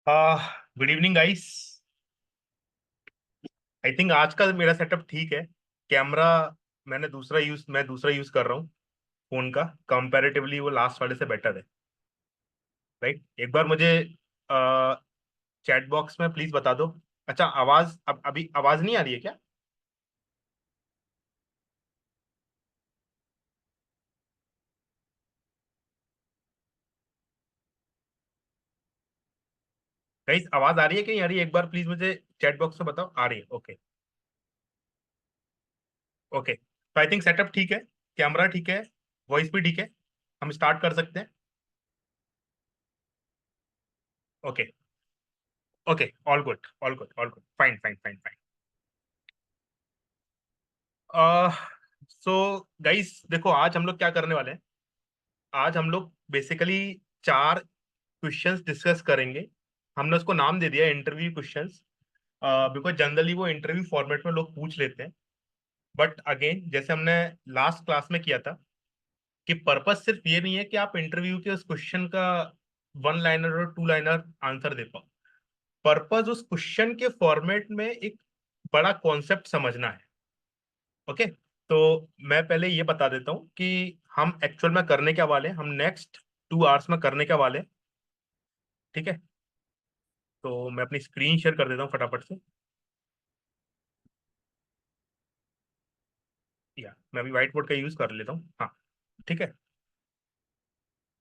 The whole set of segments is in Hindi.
Good evening guys. I think आज का मेरा सेटअप ठीक है। कैमरा मैं दूसरा यूज कर रहा हूँ फोन का। कंपैरेटिवली वो लास्ट वाले से बेटर है। राइट, एक बार मुझे चैट बॉक्स में प्लीज बता दो। अच्छा, आवाज अभी आवाज नहीं आ रही है क्या? गाइस, आवाज आ रही है कि नहीं आ रही है? एक बार प्लीज मुझे चैट बॉक्स में बताओ। आ रही है? ओके। ओके, तो आई थिंक सेटअप ठीक है, कैमरा ठीक है, वॉइस भी ठीक है। हम स्टार्ट कर सकते हैं। Okay. Okay, all good all good all good, fine fine fine fine. So guys, देखो आज हम लोग क्या करने वाले हैं। आज हम लोग बेसिकली चार क्वेश्चंस डिस्कस करेंगे। हमने उसको नाम दे दिया इंटरव्यू क्वेश्चंस, बिकॉज जनरली वो इंटरव्यू फॉर्मेट में लोग पूछ लेते हैं। बट अगेन, जैसे हमने लास्ट क्लास में किया था, कि पर्पस सिर्फ ये नहीं है कि आप इंटरव्यू के उस क्वेश्चन का वन लाइनर और टू लाइनर आंसर दे पाओ। पर्पस उस क्वेश्चन के फॉर्मेट में एक बड़ा कॉन्सेप्ट समझना है। ओके, तो मैं पहले ये बता देता हूँ कि हम एक्चुअल में करने क्या वाले हैं। हम नेक्स्ट 2 आवर्स में करने क्या वाले हैं। ठीक है, तो मैं अपनी स्क्रीन शेयर कर देता हूँ फटाफट से। या मैं अभी व्हाइट बोर्ड का यूज कर लेता हूँ। हाँ, ठीक है।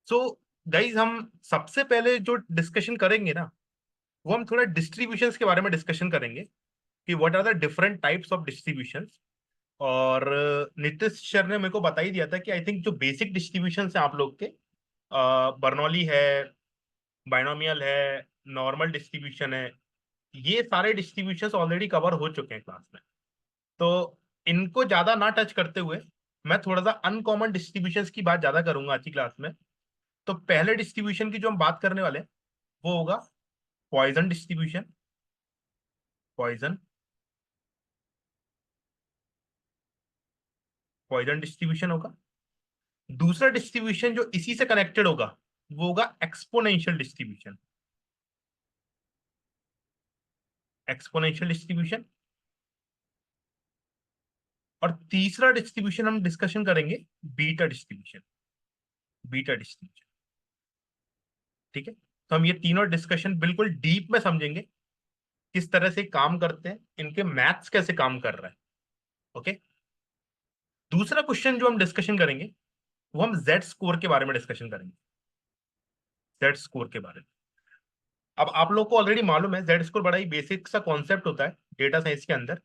सो गाइज, हम सबसे पहले जो डिस्कशन करेंगे ना, वो हम थोड़ा डिस्ट्रीब्यूशंस के बारे में डिस्कशन करेंगे कि what are the different types of distributions. और नीतीश सर ने मेरे को बता ही दिया था कि आई थिंक जो बेसिक डिस्ट्रीब्यूशन है आप लोग के, बर्नौली है, बाइनोमियल है, नॉर्मल डिस्ट्रीब्यूशन है, ये सारे डिस्ट्रीब्यूशंस ऑलरेडी कवर हो चुके हैं क्लास में। तो इनको ज्यादा ना टच करते हुए मैं थोड़ा सा अनकॉमन डिस्ट्रीब्यूशंस की बात ज्यादा करूंगा आज की क्लास में। तो पहले डिस्ट्रीब्यूशन की जो हम बात करने वाले हैं, वो होगा Poisson distribution. Poisson Poisson distribution होगा। दूसरा डिस्ट्रीब्यूशन जो इसी से कनेक्टेड होगा, वो होगा एक्सपोनेंशियल डिस्ट्रीब्यूशन। Exponential distribution. और तीसरा डिस्ट्रीब्यूशन हम डिस्कशन करेंगे बीटा डिस्ट्रीब्यूशन। Beta distribution. ठीक है, तो हम ये तीनों डिस्कशन बिल्कुल डीप में समझेंगे, किस तरह से काम करते हैं, इनके मैथ्स कैसे काम कर रहा है। ओके। दूसरा क्वेश्चन जो हम डिस्कशन करेंगे, वो हम जेड स्कोर के बारे में डिस्कशन करेंगे। जेड स्कोर के बारे में। अब आप लोग को ऑलरेडी मालूम है, जेड स्कोर बड़ा ही बेसिक सा कॉन्सेप्ट होता है डेटा साइंस के अंदर,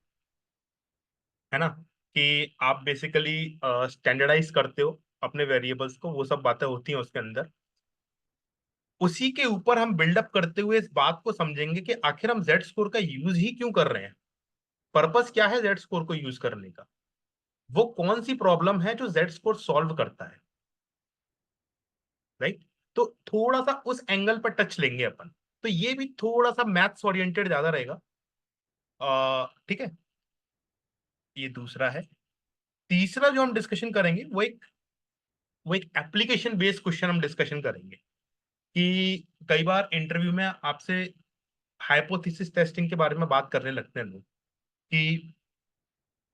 है ना। कि आप बेसिकली स्टैंडर्डाइज करते हो अपने वेरिएबल्स को, वो सब बातें होती हैं उसके अंदर। उसी के ऊपर हम बिल्डअप करते हुए इस बात को समझेंगे कि आखिर हम जेड स्कोर का यूज ही क्यों कर रहे हैं। पर्पस क्या है जेड स्कोर को यूज करने का? वो कौन सी प्रॉब्लम है जो जेड स्कोर सॉल्व करता है। राइट, तो थोड़ा सा उस एंगल पर टच लेंगे अपन। तो ये भी थोड़ा सा मैथ्स ओरिएंटेड ज्यादा रहेगा। ठीक है, ये दूसरा है। तीसरा जो हम डिस्कशन करेंगे, वो एक एप्लीकेशन बेस्ड क्वेश्चन हम डिस्कशन करेंगे। कि कई बार इंटरव्यू में आपसे हाइपोथेसिस टेस्टिंग के बारे में बात करने लगते हैं लोग। कि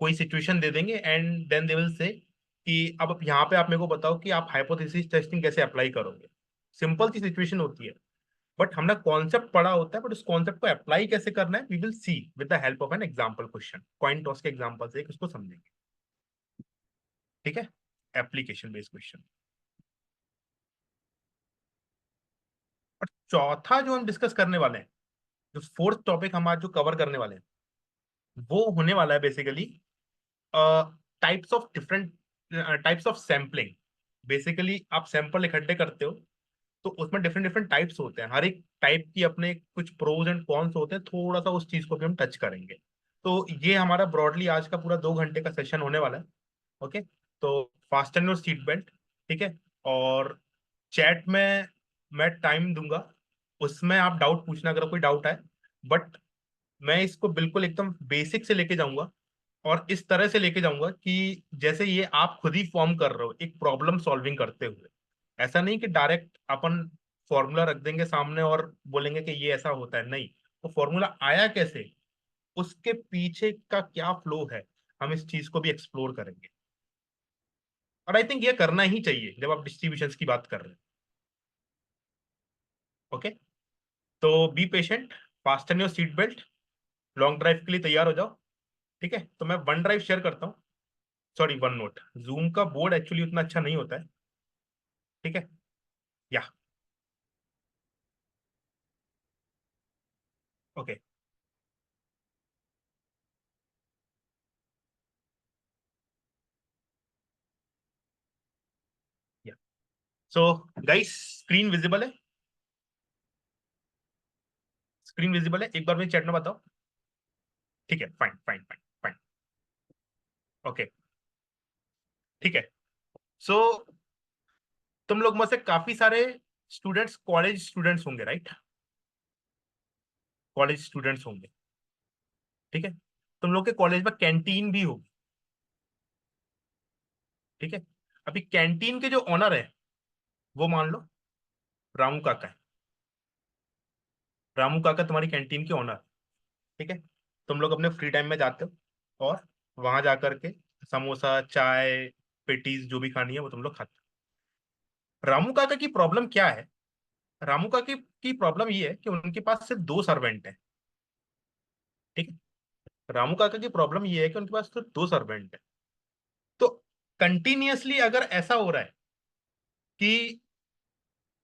कोई सिचुएशन दे देंगे and then they will say कि अब यहाँ पे आप मेरे को बताओ कि आप हाइपोथेसिस टेस्टिंग कैसे अप्लाई करोगे। सिंपल सी सिचुएशन होती है, बट हमने कॉन्सेप्ट पढ़ा होता है, बट उस कॉन्सेप्ट को अप्लाई कैसे करना है we will see with the help of an example question. Coin toss के एग्जांपल से उसको समझेंगे। ठीक है, एप्लीकेशन बेस्ड क्वेश्चन। और चौथा जो हम डिस्कस करने वाले हैं, जो फोर्थ टॉपिक हम आज जो कवर करने वाले हैं, वो होने वाला है basically types of different types of sampling. Basically आप सैंपल इकट्ठे करते हो, तो उसमें डिफरेंट डिफरेंट टाइप्स होते हैं। हर एक टाइप की अपने कुछ प्रोज एंड कॉन्स होते हैं, थोड़ा सा उस चीज को भी हम टच करेंगे। तो ये हमारा ब्रॉडली आज का पूरा 2 घंटे का सेशन होने वाला है। ओके, तो फास्टन योर सीट बेल्ट। ठीक है, और चैट में मैं टाइम दूंगा, उसमें आप डाउट पूछना अगर कोई डाउट है। बट मैं इसको बिल्कुल एकदम बेसिक से लेके जाऊंगा, और इस तरह से लेके जाऊंगा कि जैसे ये आप खुद ही फॉर्म कर रहे हो एक प्रॉब्लम सॉल्विंग करते हुए। ऐसा नहीं कि डायरेक्ट अपन फॉर्मूला रख देंगे सामने और बोलेंगे कि ये ऐसा होता है, नहीं। वो फॉर्मूला आया कैसे, उसके पीछे का क्या फ्लो है, हम इस चीज को भी एक्सप्लोर करेंगे। और आई थिंक ये करना ही चाहिए जब आप डिस्ट्रीब्यूशन की बात कर रहे हैं। ओके, तो be patient, fasten your seat belt, long drive के लिए तैयार हो जाओ। ठीक है, तो मैं वन ड्राइव शेयर करता हूँ, सॉरी वन नोट। जूम का बोर्ड एक्चुअली उतना अच्छा नहीं होता है। ठीक है, या ओके, या सो गाइस, स्क्रीन विजिबल है? स्क्रीन विजिबल है, एक बार मेरे चैट में बताओ। ठीक है, fine fine fine fine. Okay, ठीक है। सो तुम लोग में से काफी सारे स्टूडेंट्स कॉलेज स्टूडेंट्स होंगे, राइट? कॉलेज स्टूडेंट्स होंगे। ठीक है, तुम लोग के कॉलेज में कैंटीन भी होगी। ठीक है, अभी कैंटीन के जो ऑनर है वो मान लो रामू काका है। रामू काका तुम्हारी कैंटीन के ऑनर। ठीक है, तुम लोग अपने फ्री टाइम में जाते हो और वहां जाकर के समोसा, चाय, पेटीज जो भी खानी है वो तुम लोग खाते हो। रामू काका की प्रॉब्लम क्या है? रामू काका की प्रॉब्लम ये है कि उनके पास सिर्फ दो सर्वेंट है। ठीक है, रामू काका की प्रॉब्लम ये है कि उनके पास सिर्फ दो सर्वेंट है। तो कंटिन्यूअसली अगर ऐसा हो रहा है कि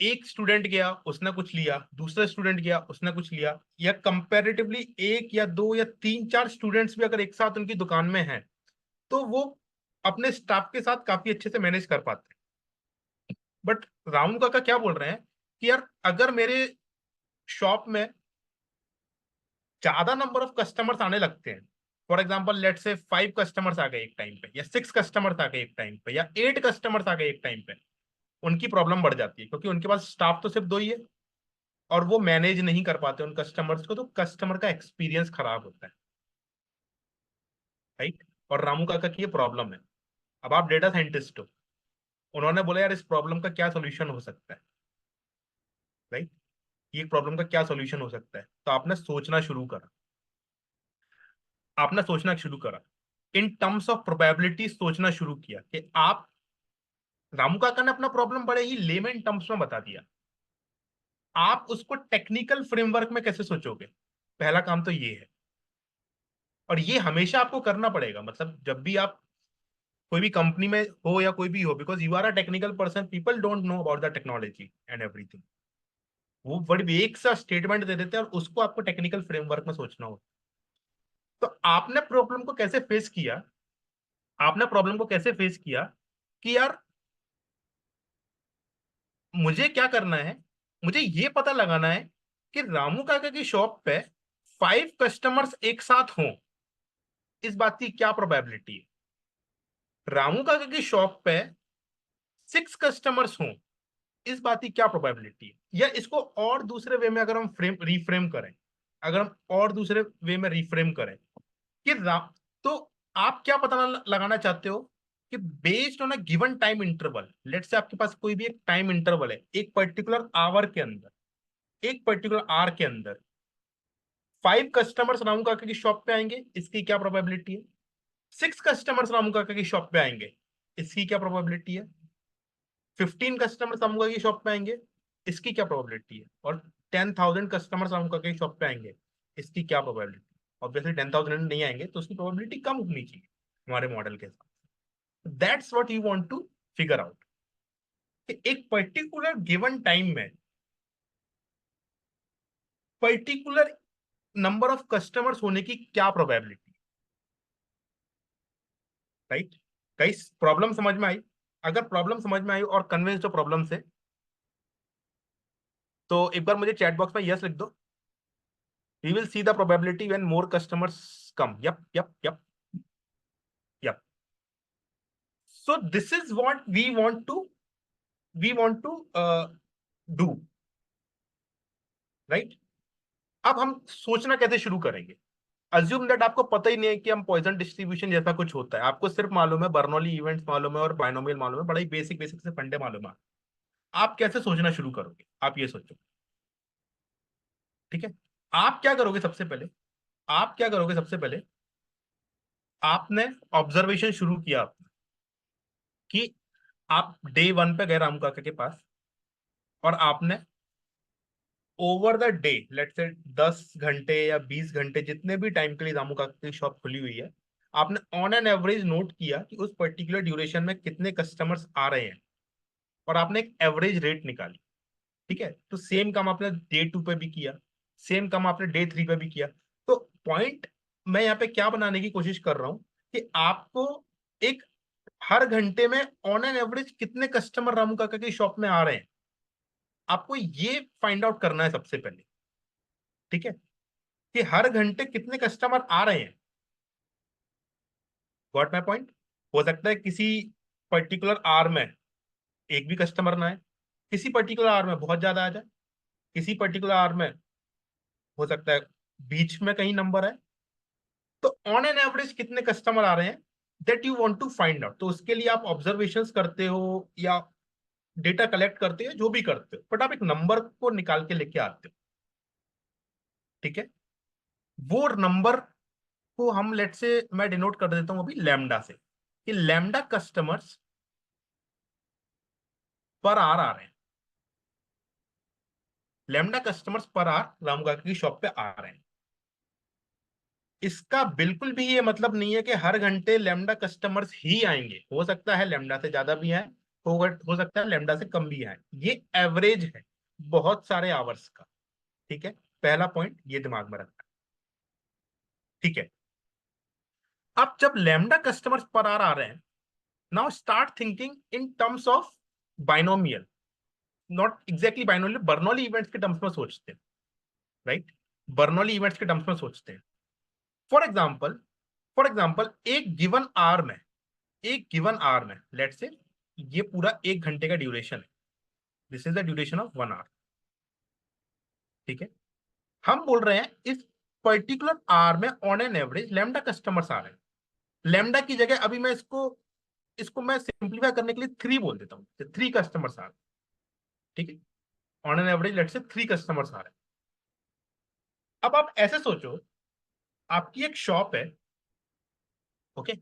एक स्टूडेंट गया उसने कुछ लिया, दूसरा स्टूडेंट गया उसने कुछ लिया, या कंपैरेटिवली एक या दो या तीन चार स्टूडेंट्स भी अगर एक साथ उनकी दुकान में हैं, तो वो अपने स्टाफ के साथ काफी अच्छे से मैनेज कर पाते हैं। बट रामू काका क्या बोल रहे हैं कि यार अगर मेरे शॉप में ज्यादा नंबर ऑफ कस्टमर्स आने लगते हैं, फॉर एग्जाम्पल लेट से 5 कस्टमर्स आ गए एक टाइम पे, या 6 कस्टमर्स आ गए एक टाइम पे, या 8 कस्टमर्स आ गए एक टाइम पे, उनकी प्रॉब्लम बढ़ जाती है क्योंकि उनके पास स्टाफ तो सिर्फ दो ही है और वो मैनेज नहीं कर पाते उन कस्टमर्स को, तो कस्टमर का एक्सपीरियंस खराब होता है। राइट, और रामू काका की ये प्रॉब्लम है। अब आप डेटा साइंटिस्ट हो, उन्होंने बोला यार इस प्रॉब्लम का क्या सोल्यूशन हो सकता है। राइट, ये प्रॉब्लम का क्या सोल्यूशन हो सकता है, तो आपने सोचना शुरू करा। आपने सोचना शुरू करा, इन टर्म्स ऑफ प्रोबेबिलिटी सोचना शुरू किया कि आप, रामू काका ने अपना प्रॉब्लम बड़े ही लेमन टर्म्स में बता दिया, आप उसको टेक्निकल फ्रेमवर्क में कैसे सोचोगे? पहला काम तो ये है, और ये हमेशा आपको करना पड़ेगा। मतलब जब भी आप कोई भी कंपनी में हो या कोई भी हो, because you are a technical person, people don't know about the technology and everything. वो बड़ी एक सा स्टेटमेंट दे देते हैं और उसको आपको टेक्निकल फ्रेमवर्क में सोचना होता है। तो आपने प्रॉब्लम को कैसे फेस किया? आपने प्रॉब्लम को कैसे फेस किया कि यार मुझे क्या करना है, मुझे ये पता लगाना है कि रामू काका की शॉप पे 5 कस्टमर्स एक साथ हों, इस बात की क्या प्रोबेबिलिटी है? रामू काका की शॉप पे 6 कस्टमर्स हों, इस बात की क्या प्रोबेबिलिटी है? या इसको और दूसरे वे में अगर हम फ्रेम रिफ्रेम करें, अगर हम और दूसरे वे में रिफ्रेम करें कि तो आप क्या पता लगाना चाहते हो कि based on a given time interval, let say आपके पास कोई भी एक टाइम इंटरवल है, एक पर्टिकुलर आवर के अंदर, एक पर्टिकुलर आवर के अंदर 5 कस्टमर्स रामू काका की शॉप पे आएंगे, इसकी क्या प्रोबेबिलिटी है? 6 कस्टमर्स रामू काका की शॉप पे आएंगे, इसकी क्या प्रोबेबिलिटी है? 15 कस्टमर्स रामू काका की शॉप पे आएंगे, इसकी क्या प्रोबेबिलिटी है? और 10,000 कस्टमर्स रामू काका की शॉप पे आएंगे, इसकी क्या प्रोबेबिलिटी? ऑब्वियसली 10,000 नहीं आएंगे तो उसकी प्रोबेबिलिटी कम होनी चाहिए हमारे मॉडल के साथ। That's what you want to figure out, कि एक पर्टिकुलर गिवन टाइम में पर्टिकुलर नंबर ऑफ कस्टमर्स होने की क्या प्रोबेबिलिटी। राइट गाइस, प्रॉब्लम समझ में आई? अगर प्रॉब्लम समझ में आई और कन्विंस्ड हो प्रॉब्लम से, तो एक बार मुझे चैट बॉक्स में यस लिख दो। We will see the probability when more customers come. Yup yup yup yup. So this is what we want to do. Right, अब हम सोचना कैसे शुरू करेंगे? अज्यूम दैट आपको पता ही नहीं है कि हम पॉइजन डिस्ट्रीब्यूशन जैसा कुछ होता है, आपको सिर्फ मालूम है बर्नौली इवेंट्स मालूम है और बायनोमियल मालूम है, बड़ा ही बेसिक बेसिक से फंडे मालूम है। आप कैसे सोचना शुरू करोगे, आप ये सोचो। ठीक है, आप क्या करोगे सबसे पहले, आप क्या करोगे सबसे पहले, आपने ऑब्जर्वेशन शुरू किया आपने, कि आप डे 1 पे गए रामू काका के पास, और आपने over the day, let's say 10 घंटे या 20 घंटे जितने भी टाइम के लिए रामू काका की शॉप खुली हुई है, आपने ऑन एन एवरेज नोट किया कि उस पर्टिकुलर ड्यूरेशन में कितने कस्टमर्स आ रहे हैं, और आपने एक एवरेज रेट निकाली। ठीक है, तो सेम काम आपने डे 2 पे भी किया, सेम काम आपने डे 3 पे भी किया। तो पॉइंट मैं यहाँ पे क्या बनाने की कोशिश कर रहा हूं, कि आपको एक हर घंटे में ऑन एन एवरेज कितने कस्टमर रामू काका की शॉप में आ रहे हैं, आपको ये फाइंड आउट करना है सबसे पहले। ठीक है, कि हर घंटे कितने कस्टमर आ रहे हैं। Got my point. हो सकता है किसी पर्टिकुलर आवर में एक भी कस्टमर ना आए, किसी पर्टिकुलर आवर में बहुत ज्यादा आ जाए, किसी पर्टिकुलर आवर में हो सकता है बीच में कहीं नंबर है। तो ऑन एन एवरेज कितने कस्टमर आ रहे हैं, that you want to find out. तो उसके लिए आप ऑब्जर्वेशंस करते हो या डेटा कलेक्ट करते हो, जो भी करते हो, बट आप एक नंबर को निकाल के लेके आते हो। ठीक है, वो नंबर को हम लेट से मैं डिनोट कर देता हूं अभी लैम्डा से, कि लैम्डा कस्टमर्स पर आर आ रहे हैं, लैम्डा कस्टमर्स पर आर रामू की शॉप पे आ रहे हैं। इसका बिल्कुल भी ये मतलब नहीं है कि हर घंटे लैम्डा कस्टमर्स ही आएंगे, हो सकता है लैम्डा से ज्यादा भी आए, हो सकता है लैम्डा से कम भी आए। ये एवरेज है बहुत सारे आवर्स का। ठीक है, पहला पॉइंट ये दिमाग में रखना। ठीक है, अब जब लैम्डा कस्टमर्स पर आर आ रहे हैं, now start thinking in terms of binomial, not exactly binomial, Bernoulli events के टर्म्स में सोचते हैं, राइट। बर्नौली इवेंट्स के टर्म्स में सोचते हैं। फॉर एग्जाम्पल, एक गिवन आवर में, एक गिवन आवर में लेट से ये पूरा 1 घंटे का ड्यूरेशन है, this is the duration of 1 hour. ठीक है, हम बोल रहे हैं इस पर्टिकुलर आवर में on an average lambda customers आ रहे हैं। लैम्डा की जगह अभी मैं इसको इसको मैं सिंप्लीफाई करने के लिए 3 बोल देता हूँ, 3 कस्टमर्स आ रहे हैं। ठीक है, ऑन एन एवरेज लेट से 3 कस्टमर्स आ रहे हैं। अब आप ऐसे सोचो, आपकी एक शॉप है, ओके,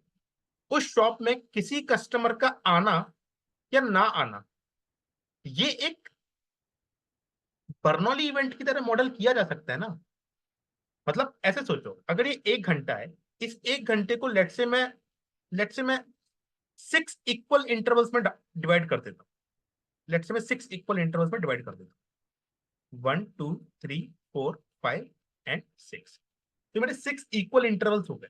उस शॉप में किसी कस्टमर का आना या ना आना, ये एक बर्नौली इवेंट की तरह मॉडल किया जा सकता है ना। मतलब ऐसे सोचो, अगर ये 1 घंटा है, इस 1 घंटे को लेट से मैं 6 इक्वल इंटरवल्स में डिवाइड कर देता हूँ। लेट से मैं 6 इक्वल इंटरवल्स में डिवाइड कर देता हूँ, 1 2 3 4 5 एंड 6। तो मेरे 6 इक्वल इंटरवल्स हो गए।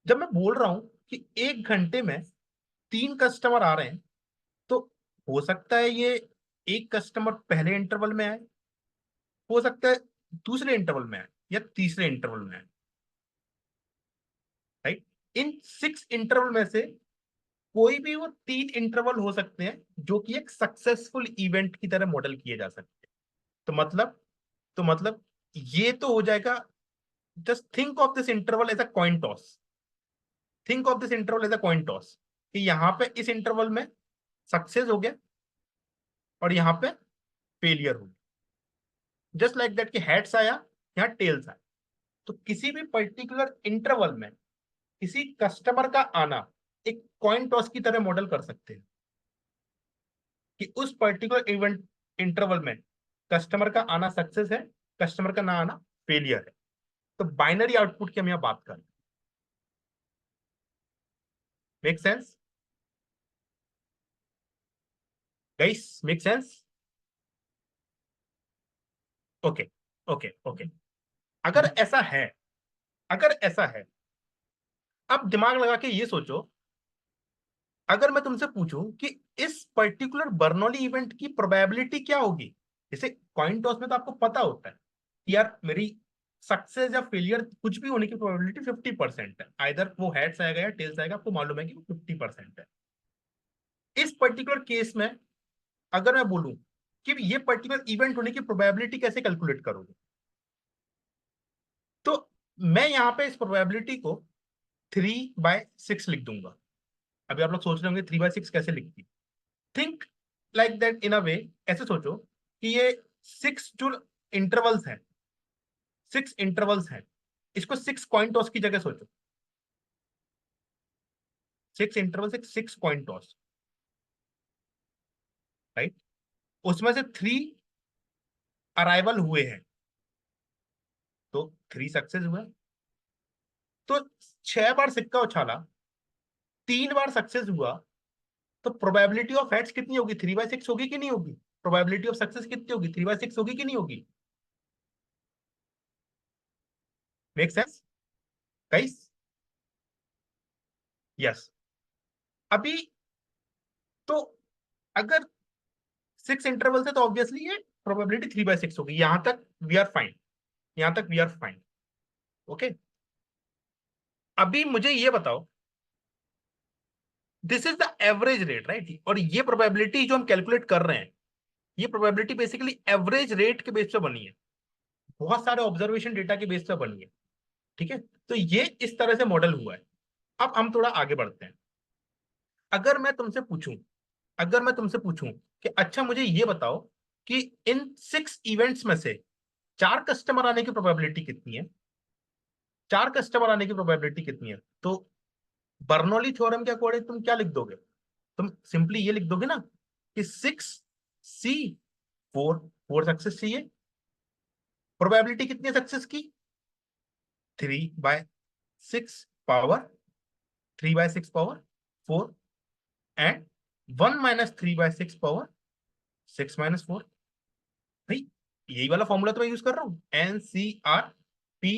जब मैं बोल रहा हूं कि 1 घंटे में 3 कस्टमर आ रहे हैं, तो हो सकता है ये एक कस्टमर पहले इंटरवल में आए, हो सकता है दूसरे इंटरवल में आए, या तीसरे इंटरवल में आए, राइट। इन 6 इंटरवल में से कोई भी वो 3 इंटरवल हो सकते हैं जो कि एक सक्सेसफुल इवेंट की तरह मॉडल किए जा सकते हैं। तो मतलब ये तो हो जाएगा। Just think of this interval as a coin toss, think of this interval as a coin toss, कि यहाँ पे इस इंटरवल में सक्सेस हो गया और यहाँ पे फेलियर हो गया, जस्ट लाइक दैट, कि हेड्स आया, यहाँ टेल्स आया। तो किसी भी पर्टिकुलर इंटरवल में किसी कस्टमर का आना एक कॉइन टॉस की तरह मॉडल कर सकते हैं, कि उस पर्टिकुलर इवेंट इंटरवल में कस्टमर का आना सक्सेस है, कस्टमर का ना आना फेलियर है। तो बाइनरी आउटपुट की हम यहाँ बात करें, make sense guys, make sense. Okay, okay, okay. अगर ऐसा है, अगर ऐसा है, अब दिमाग लगा के ये सोचो, अगर मैं तुमसे पूछूं कि इस पर्टिकुलर बर्नौली इवेंट की प्रोबेबिलिटी क्या होगी। जैसे कॉइन टॉस में तो आपको पता होता है कि यार मेरी सक्सेस या फेलियर कुछ भी होने की प्रोबेबिलिटी 50% है, आइदर वो हेड्स आएगा या टेल्स आएगा, आपको मालूम है कि वो 50% है। इस पर्टिकुलर केस में अगर मैं बोलूं कि ये पर्टिकुलर इवेंट होने की प्रोबेबिलिटी कैसे कैलकुलेट करोगे, तो मैं यहां पे इस प्रोबेबिलिटी को 3/6 लिख दूंगा। अभी आप लोग सोच रहे होंगे 3/6 कैसे लिखती। थिंक लाइक दैट इन अ वे, ऐसे सोचो कि ये 6 जो इंटरवल्स हैं, 6 इंटरवल्स हैं, इसको 6 कॉइन टॉस की जगह सोचो। 6 इंटरवल्स, 6 कॉइन टॉस, राइट? उसमें से 3 अराइवल हुए हैं, तो 3 सक्सेस हुए। तो 6 बार सिक्का उछाला, 3 बार सक्सेस हुआ, तो प्रोबेबिलिटी ऑफ हेड्स कितनी होगी? 3/6 होगी कि नहीं होगी? प्रोबेबिलिटी ऑफ सक्सेस कितनी होगी? 3/6 होगी कि नहीं होगी? Make sense guys? यस। अभी तो अगर 6 इंटरवल है तो ऑब्वियसली ये प्रोबेबिलिटी 3/6 होगी। यहां तक वी आर फाइन, यहां तक वी आर फाइन। ओके, अभी मुझे ये बताओ, this is the average rate, right? और ये प्रोबेबिलिटी जो हम कैलकुलेट कर रहे हैं, ये प्रोबेबिलिटी बेसिकली एवरेज रेट के बेस पे बनी है, बहुत सारे ऑब्जर्वेशन डेटा के बेस पे बनी है। ठीक है, तो ये इस तरह से मॉडल हुआ है। अब हम थोड़ा आगे बढ़ते हैं। अगर मैं तुमसे पूछूं, अगर मैं तुमसे पूछूं कि अच्छा मुझे ये बताओ कि इन 6 इवेंट्स में से 4 कस्टमर आने की प्रोबेबिलिटी कितनी है? 4 कस्टमर आने की प्रोबेबिलिटी कितनी है? तो बर्नौली थ्योरम के अकॉर्डिंग तुम क्या लिख दोगे? तुम सिंपली ये लिख दोगे ना कि 6C 4, 4 सक्सेस चाहिए। प्रोबेबिलिटी कितनी है सक्सेस की? 3/6 पावर, 3/6 पावर 4, एंड 1 - 3/6 पावर 6 - 4। भाई यही वाला फॉर्मूला तो मैं यूज कर रहा हूं, NCR, P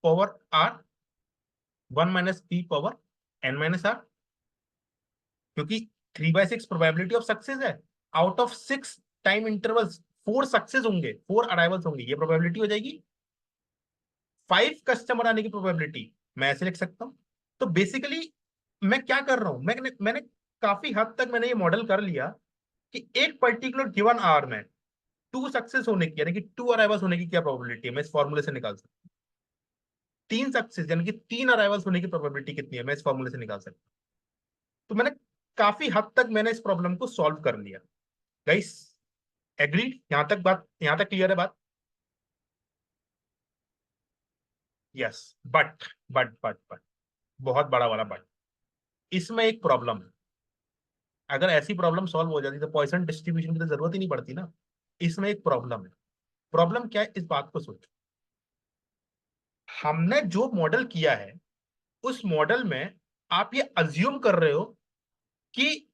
power R, 1 - P power N - R, क्योंकि 3/6 प्रोबेबिलिटी ऑफ सक्सेस है। Out of 6 time intervals 4 success होंगे, 4 अराइवल्स होंगे, ये प्रोबेबिलिटी हो जाएगी। 5 कस्टमर आने की प्रोबेबिलिटी मैं ऐसे लिख सकता हूं। तो बेसिकली मैं क्या कर रहा हूं, मैंने मैंने काफी हद तक मैंने ये मॉडल कर लिया कि एक पर्टिकुलर गिवन आवर में 2 सक्सेस होने की, यानी कि 2 अराइवल्स होने की क्या प्रोबेबिलिटी है, मैं इस फॉर्मूले से निकाल सकता हूँ। 3 सक्सेस यानी कि 3 अराइवल्स होने की प्रोबेबिलिटी कितनी है, मैं इस फॉर्मूले से निकाल सकता हूँ। तो मैंने काफी हद तक मैंने इस प्रॉब्लम को सॉल्व कर लिया। Guys agreed? यहां तक बात, यहां तक क्लियर है बात? यस। बट बहुत बड़ा वाला बट, इसमें एक प्रॉब्लम है। अगर ऐसी प्रॉब्लम सॉल्व हो जाती तो पॉइसन डिस्ट्रीब्यूशन की तो जरूरत ही नहीं पड़ती ना। इसमें एक प्रॉब्लम है। प्रॉब्लम क्या है, इस बात को सोचो। हमने जो मॉडल किया है, उस मॉडल में आप ये अज्यूम कर रहे हो कि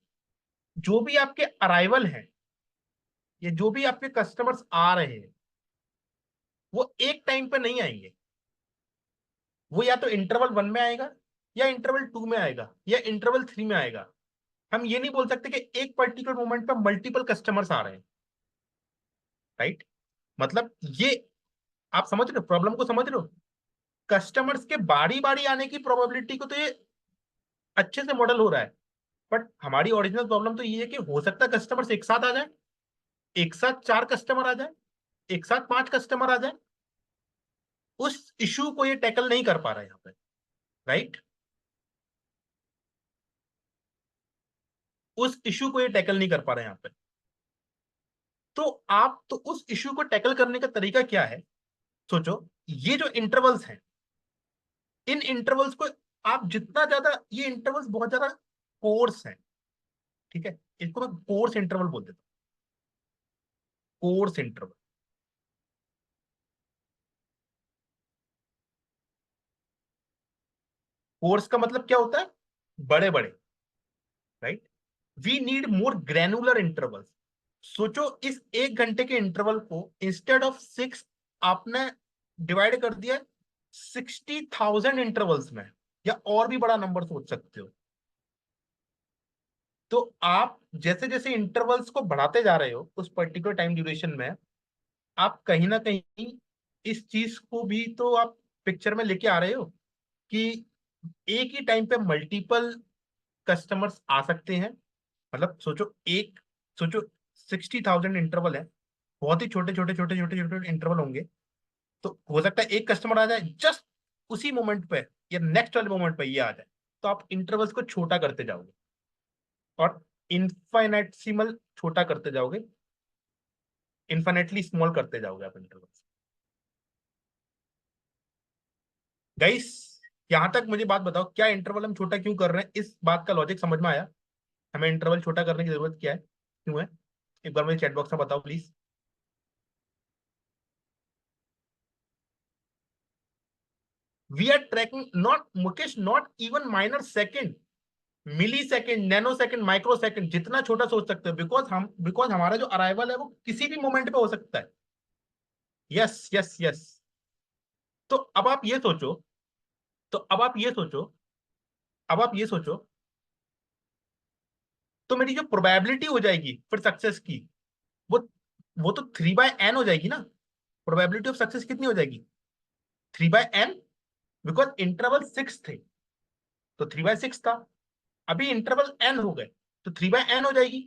जो भी आपके अराइवल हैं, ये जो भी आपके कस्टमर्स आ रहे हैं, वो एक टाइम पे नहीं आएंगे। वो या तो इंटरवल 1 में आएगा, या इंटरवल 2 में आएगा, या इंटरवल 3 में आएगा। हम ये नहीं बोल सकते कि एक पर्टिकुलर मोमेंट पर मल्टीपल कस्टमर्स आ रहे हैं, राइट? मतलब ये आप समझ रहे हो, प्रॉब्लम को समझ रहे हो? कस्टमर्स के बारी बारी आने की प्रोबेबिलिटी को तो ये अच्छे से मॉडल हो रहा है, बट हमारी ओरिजिनल प्रॉब्लम तो ये है कि हो सकता है कस्टमर्स एक साथ आ जाए, एक साथ 4 कस्टमर आ जाए, एक साथ 5 कस्टमर आ जाए। उस इशू को ये टैकल नहीं कर पा रहा है यहाँ पे, राइट? उस इशू को ये टैकल नहीं कर पा रहे हैं यहाँ पे। तो आप तो उस इशू को टैकल करने का तरीका क्या है? सोचो, ये जो इंटरवल्स हैं, इन इंटरवल्स को आप जितना ज्यादा, ये इंटरवल्स बहुत ज्यादा कोर्स हैं, ठीक है? इसको मैं कोर्स इंटरवल बोल देता हूँ, कोर्स इंटरवल। कोर्स का मतलब क्या होता है? बड़े बड़े, right? We need more granular intervals. सोचो, इस 1 घंटे के इंटरवल को इंस्टेड ऑफ 6 आपने डिवाइड कर दिया 60,000 इंटरवल्स में, या और भी बड़ा नंबर सोच सकते हो। तो आप जैसे जैसे इंटरवल्स को बढ़ाते जा रहे हो उस पर्टिकुलर टाइम ड्यूरेशन में, आप कहीं ना कहीं इस चीज को भी तो आप पिक्चर में लेके आ रहे हो कि एक ही टाइम पे मल्टीपल कस्टमर्स आ सकते हैं। मतलब सोचो, सोचो 60,000 इंटरवल है, बहुत ही छोटे छोटे छोटे छोटे छोटे इंटरवल होंगे। तो हो सकता है एक कस्टमर आ जाए जस्ट उसी मोमेंट पे, या नेक्स्ट वाले मोमेंट पे ये आ जाए। तो आप इंटरवल्स को छोटा करते जाओगे, और इनफाइनेटसिमल छोटा करते जाओगे, इन्फाइनेटली स्मॉल करते जाओगे आप इंटरवल। गाइस यहां तक मुझे बात बताओ, क्या इंटरवल हम छोटा क्यों कर रहे हैं? इस बात का लॉजिक समझ में आया? हमें इंटरवल छोटा करने की जरूरत क्या है, क्यों है? एक बार मुझे चैट बॉक्स में बताओ please. We are tracking not Mukesh, not even minor second, milli second, nano second, micro second, जितना छोटा सोच सकते हो, बिकॉज हमारा जो अराइवल है वो किसी भी मोमेंट पे हो सकता है। Yes yes yes. तो अब आप ये सोचो, तो अब आप ये सोचो, अब आप ये सोचो, तो मेरी जो प्रोबेबिलिटी हो जाएगी फिर सक्सेस की, वो वो तो 3/n हो जाएगी ना। प्रोबेबिलिटी ऑफ सक्सेस कितनी हो जाएगी? 3/n, बिकॉज इंटरवल 6 थे तो 3/6 था। अभी इंटरवल n हो गए तो 3/n हो जाएगी,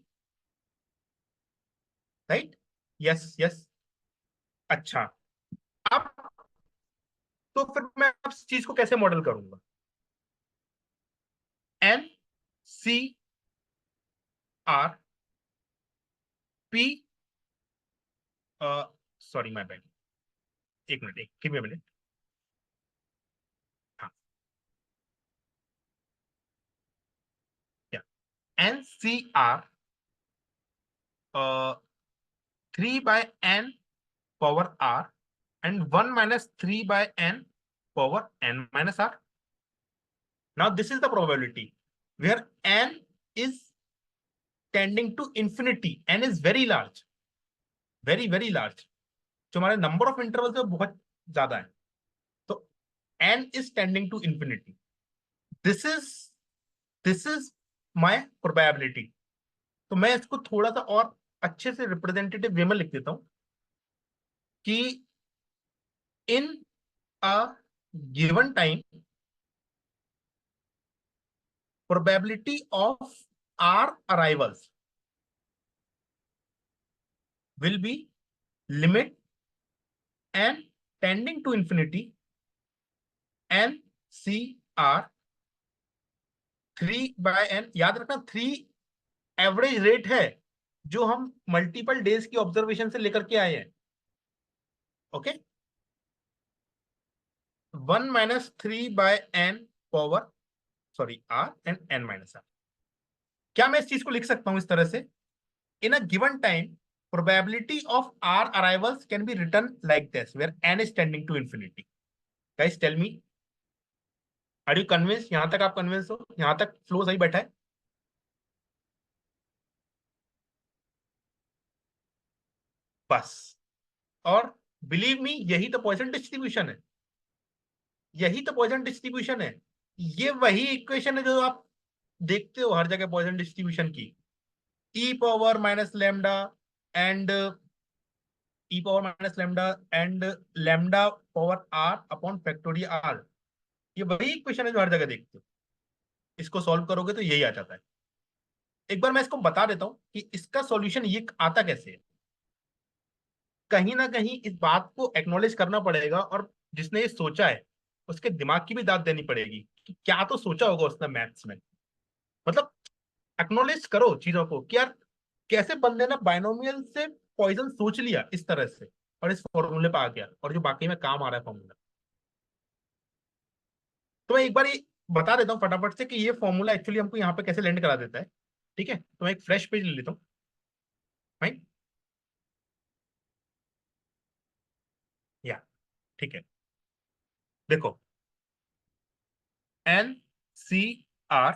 राइट? Yes yes. अच्छा, अब तो फिर मैं इस चीज को कैसे मॉडल करूंगा? NCR P, sorry my bad, एक मिनट, एक गिव मी मिनट। हाँ, क्या? NCR 3/n power r and 1 minus 3/n power n minus r. Now this is the probability where n is tending to infinity. N is very large, very very large. जो हमारे नंबर ऑफ इंटरवल है बहुत ज्यादा है, तो n is tending to infinity. This is this is my probability. तो मैं इसको थोड़ा सा और अच्छे से रिप्रेजेंटेटिव वे में लिख देता हूं कि in a given time probability of r arrivals will be limit n tending to infinity NCR 3/n। याद रखना 3 एवरेज रेट है जो हम मल्टीपल डेज की ऑब्जर्वेशन से लेकर के आए हैं। Okay, 1 minus 3/n power, sorry r and n minus r। क्या मैं इस चीज को लिख सकता हूं इस तरह से? in a given time probability of r arrivals can be written like this where n is tending to infinity। guys tell me, are you convinced? यहां तक आप कन्विंस हो? यहां तक फ्लो सही बैठा है? बस। और बिलीव मी, यही तो पॉइसन डिस्ट्रीब्यूशन है, यही तो पॉइसन डिस्ट्रीब्यूशन है। ये वही इक्वेशन है जो आप देखते हो हर जगह पॉइसन डिस्ट्रीब्यूशन की। E power minus lambda and e power minus lambda and lambda power r upon factorial r, ये वही इक्वेशन है जो हर जगह देखते हो। इसको सॉल्व करोगे तो यही आ जाता है। एक बार मैं इसको बता देता हूं कि इसका सॉल्यूशन ये आता कैसे है। कहीं ना कहीं इस बात को एक्नॉलेज करना पड़ेगा, और जिसने ये सोचा है उसके दिमाग की भी दाद देनी पड़ेगी कि क्या तो सोचा होगा उसने मैथ्स में। मतलब एक्नॉलेज करो चीजों को कि यार कैसे बंदे ने बाइनोमियल से पॉइजन सोच लिया इस तरह से और इस फॉर्मूले पे आ गया, और जो बाकी में काम आ रहा है फॉर्मूला। तो मैं एक बार ये बता देता हूँ फटाफट से कि ये फॉर्मूला एक्चुअली हमको यहाँ पे कैसे लैंड करा देता है। ठीक है, तो मैं एक फ्रेश पेज ले लेता हूँ। फाइन, या ठीक है, देखो NCR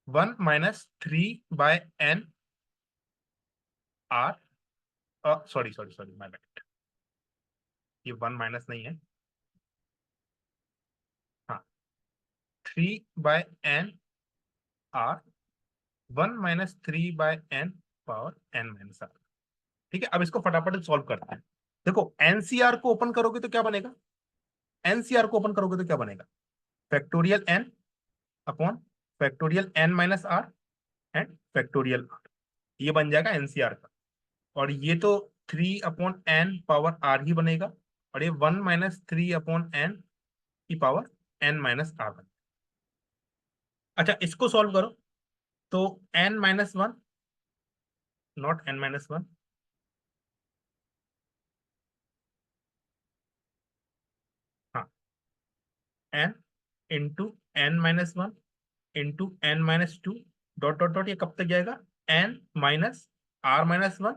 1 minus 3/n r, sorry sorry sorry my bad, ये 1 माइनस नहीं है, हाँ, 3/n r 1 minus 3/n power n minus r। ठीक है, अब इसको फटाफट सॉल्व करते हैं। देखो एनसीआर को ओपन करोगे तो क्या बनेगा? एनसीआर को ओपन करोगे तो क्या बनेगा? Factorial n upon factorial n minus r and factorial r, ये बन जाएगा एनसीआर का। और ये तो 3/n पावर r ही बनेगा, और ये 1 माइनस 3/n की पावर n माइनस r बनेगा। अच्छा, इसको सॉल्व करो तो n-1, नॉट n-1, हाँ, n into n-1 into n-2 dot dot dot, ये कब तक जाएगा, n minus r-1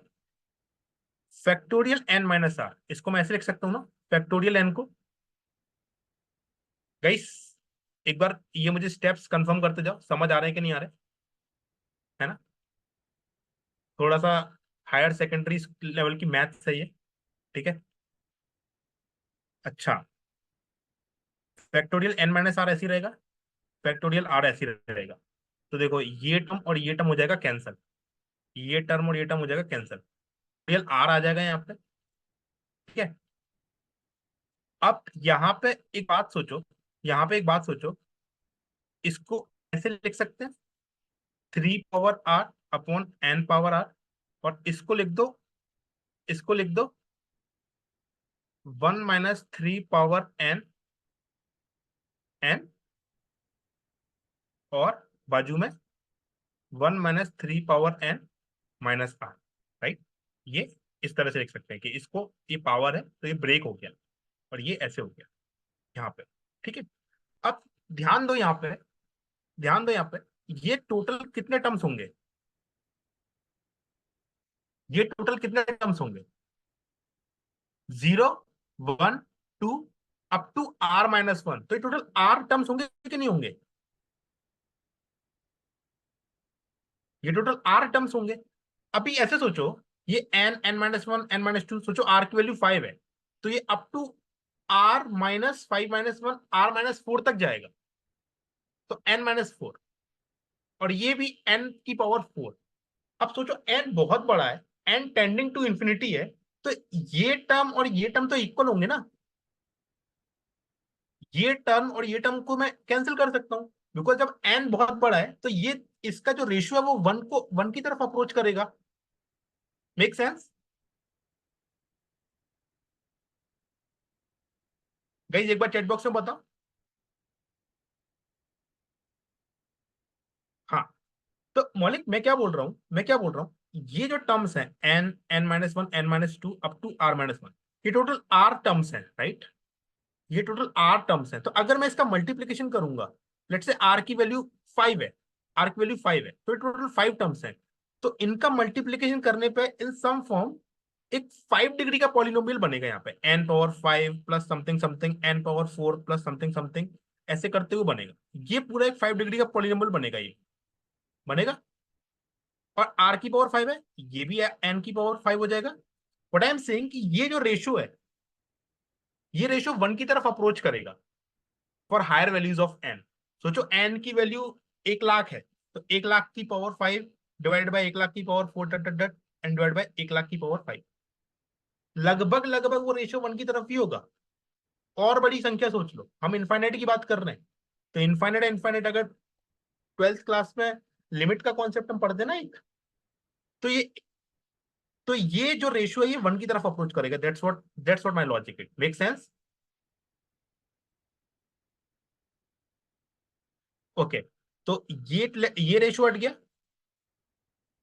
factorial n-r। इसको मैं ऐसे लिख सकता हूँ ना, फैक्टोरियल n को। गाइस एक बार ये मुझे स्टेप्स कंफर्म करते जाओ, समझ आ रहे हैं कि नहीं आ रहे, है ना? थोड़ा सा हायर सेकेंडरी लेवल की मैथ्स है ये, ठीक है? अच्छा, फैक्टोरियल n-r ऐसी रहेगा, फैक्टोरियल r ऐसी रहेगा। तो देखो ये टर्म और ये टर्म हो जाएगा कैंसिल, ये टर्म और ये टर्म हो जाएगा कैंसिल, रियल r आ जाएगा यहाँ पे, ठीक है? अब यहाँ पे एक बात सोचो, यहाँ पे एक बात सोचो, इसको ऐसे लिख सकते हैं, 3 power r upon n power r, और इसको लिख दो, इसको लिख दो 1 - 3 पावर n, और बाजू में 1 - 3 पावर n-r, राइट? ये इस तरह से लिख सकते हैं कि इसको, ये पावर है तो ये ब्रेक हो गया, और ये ऐसे हो गया यहाँ पे, ठीक है? अब ध्यान दो यहाँ पे, ध्यान दो यहाँ पे, ये टोटल कितने टर्म्स होंगे, ये टोटल कितने टर्म्स होंगे, 0, 1, 2 अप टू r-1। तो ये टोटल r टर्म्स होंगे कि नहीं होंगे, ये टोटल r टर्म्स होंगे। अभी ऐसे सोचो, ये n-1 n-2, सोचो r की वैल्यू 5 है, तो ये अप टू r-5 - 1 r-4 तक जाएगा, तो n-4, और ये भी n की पावर 4। अब सोचो n बहुत बड़ा है, n टेंडिंग टू इंफिनिटी है, तो ये टर्म और ये टर्म तो इक्वल होंगे ना, ये टर्म और ये टर्म को मैं कैंसिल कर सकता हूं, बिकॉज जब n बहुत बड़ा है तो ये, इसका जो रेशियो है वो 1 की तरफ अप्रोच करेगा। Make sense? गाइस एक बार चैट बॉक्स में बताओ। हाँ, तो मौलिक मैं क्या बोल रहा हूँ, मैं क्या बोल रहा हूँ, ये जो टर्म्स हैं n, n-1 n-2 up to r-1, ये टोटल r टर्म्स हैं, राइट? ये टोटल r टर्म्स हैं। तो अगर मैं इसका मल्टीप्लीकेशन करूंगा, लेट से r की वैल्यू 5 है, r की वैल्यू 5 है, तो ये टोटल 5 टर्म्स हैं। तो इनका मल्टीप्लीकेशन करने पे इन सम फॉर्म एक 5 डिग्री का पॉलिनोमियल बनेगा यहाँ पे, n power 5 plus something something n power 4 plus something something, ऐसे करते हुए बनेगा। ये पूरा एक 5 डिग्री का पॉलिनोमियल बनेगा, ये बनेगा। और r की पावर 5 है, ये भी n की पावर 5 हो जाएगा। व्हाट आई एम सेइंग कि ये जो रेशियो है, ये रेशियो 1 की तरफ अप्रोच करेगा for higher values of n। सोचो n की वैल्यू 1 लाख है, तो 1 लाख की पावर 5 डिवाइड बाई 1 लाख की power 4 dot dot dot and divide by 1 lakh की पावर 5, लगभग लगभग वो रेशियो 1 की तरफ ही होगा। और बड़ी संख्या सोच लो, हम इनफाइनाइट की बात कर रहे हैं, तो इनफाइनाइट इनफाइनाइट अगर 12th क्लास में लिमिट का कॉन्सेप्ट हम पढ़ते ना एक, तो ये जो रेशियो है ये 1 की तरफ अप्रोच करेगा। That's what my logic, it make sense? Okay, तो ये रेशियो हट गया,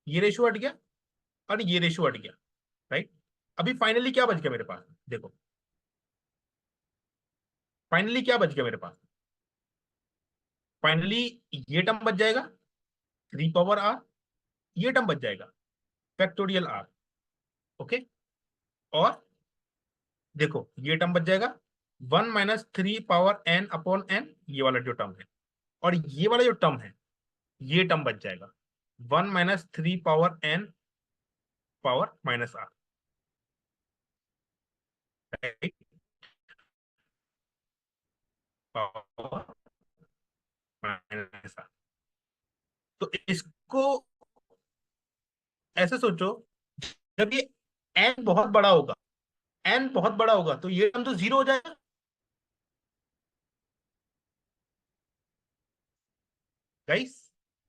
ये रेशियो हट गया, और ये रेशियो हट गया, राइट? अभी फाइनली क्या बच गया मेरे पास, देखो फाइनली क्या बच गया मेरे पास, फाइनली ये टर्म बच जाएगा 3 पावर r, ये टर्म बच जाएगा फैक्टोरियल r, ओके? और देखो ये टर्म बच जाएगा 1 - 3 पावर n अपॉन n, ये वाला जो टर्म है, और ये वाला जो टर्म है, ये टर्म बच जाएगा 1 - 3 power n power -r, right? Power -r। तो इसको ऐसे सोचो, जब ये n बहुत बड़ा होगा, n बहुत बड़ा होगा, तो ये टर्म तो 0 हो जाएगा। गाइस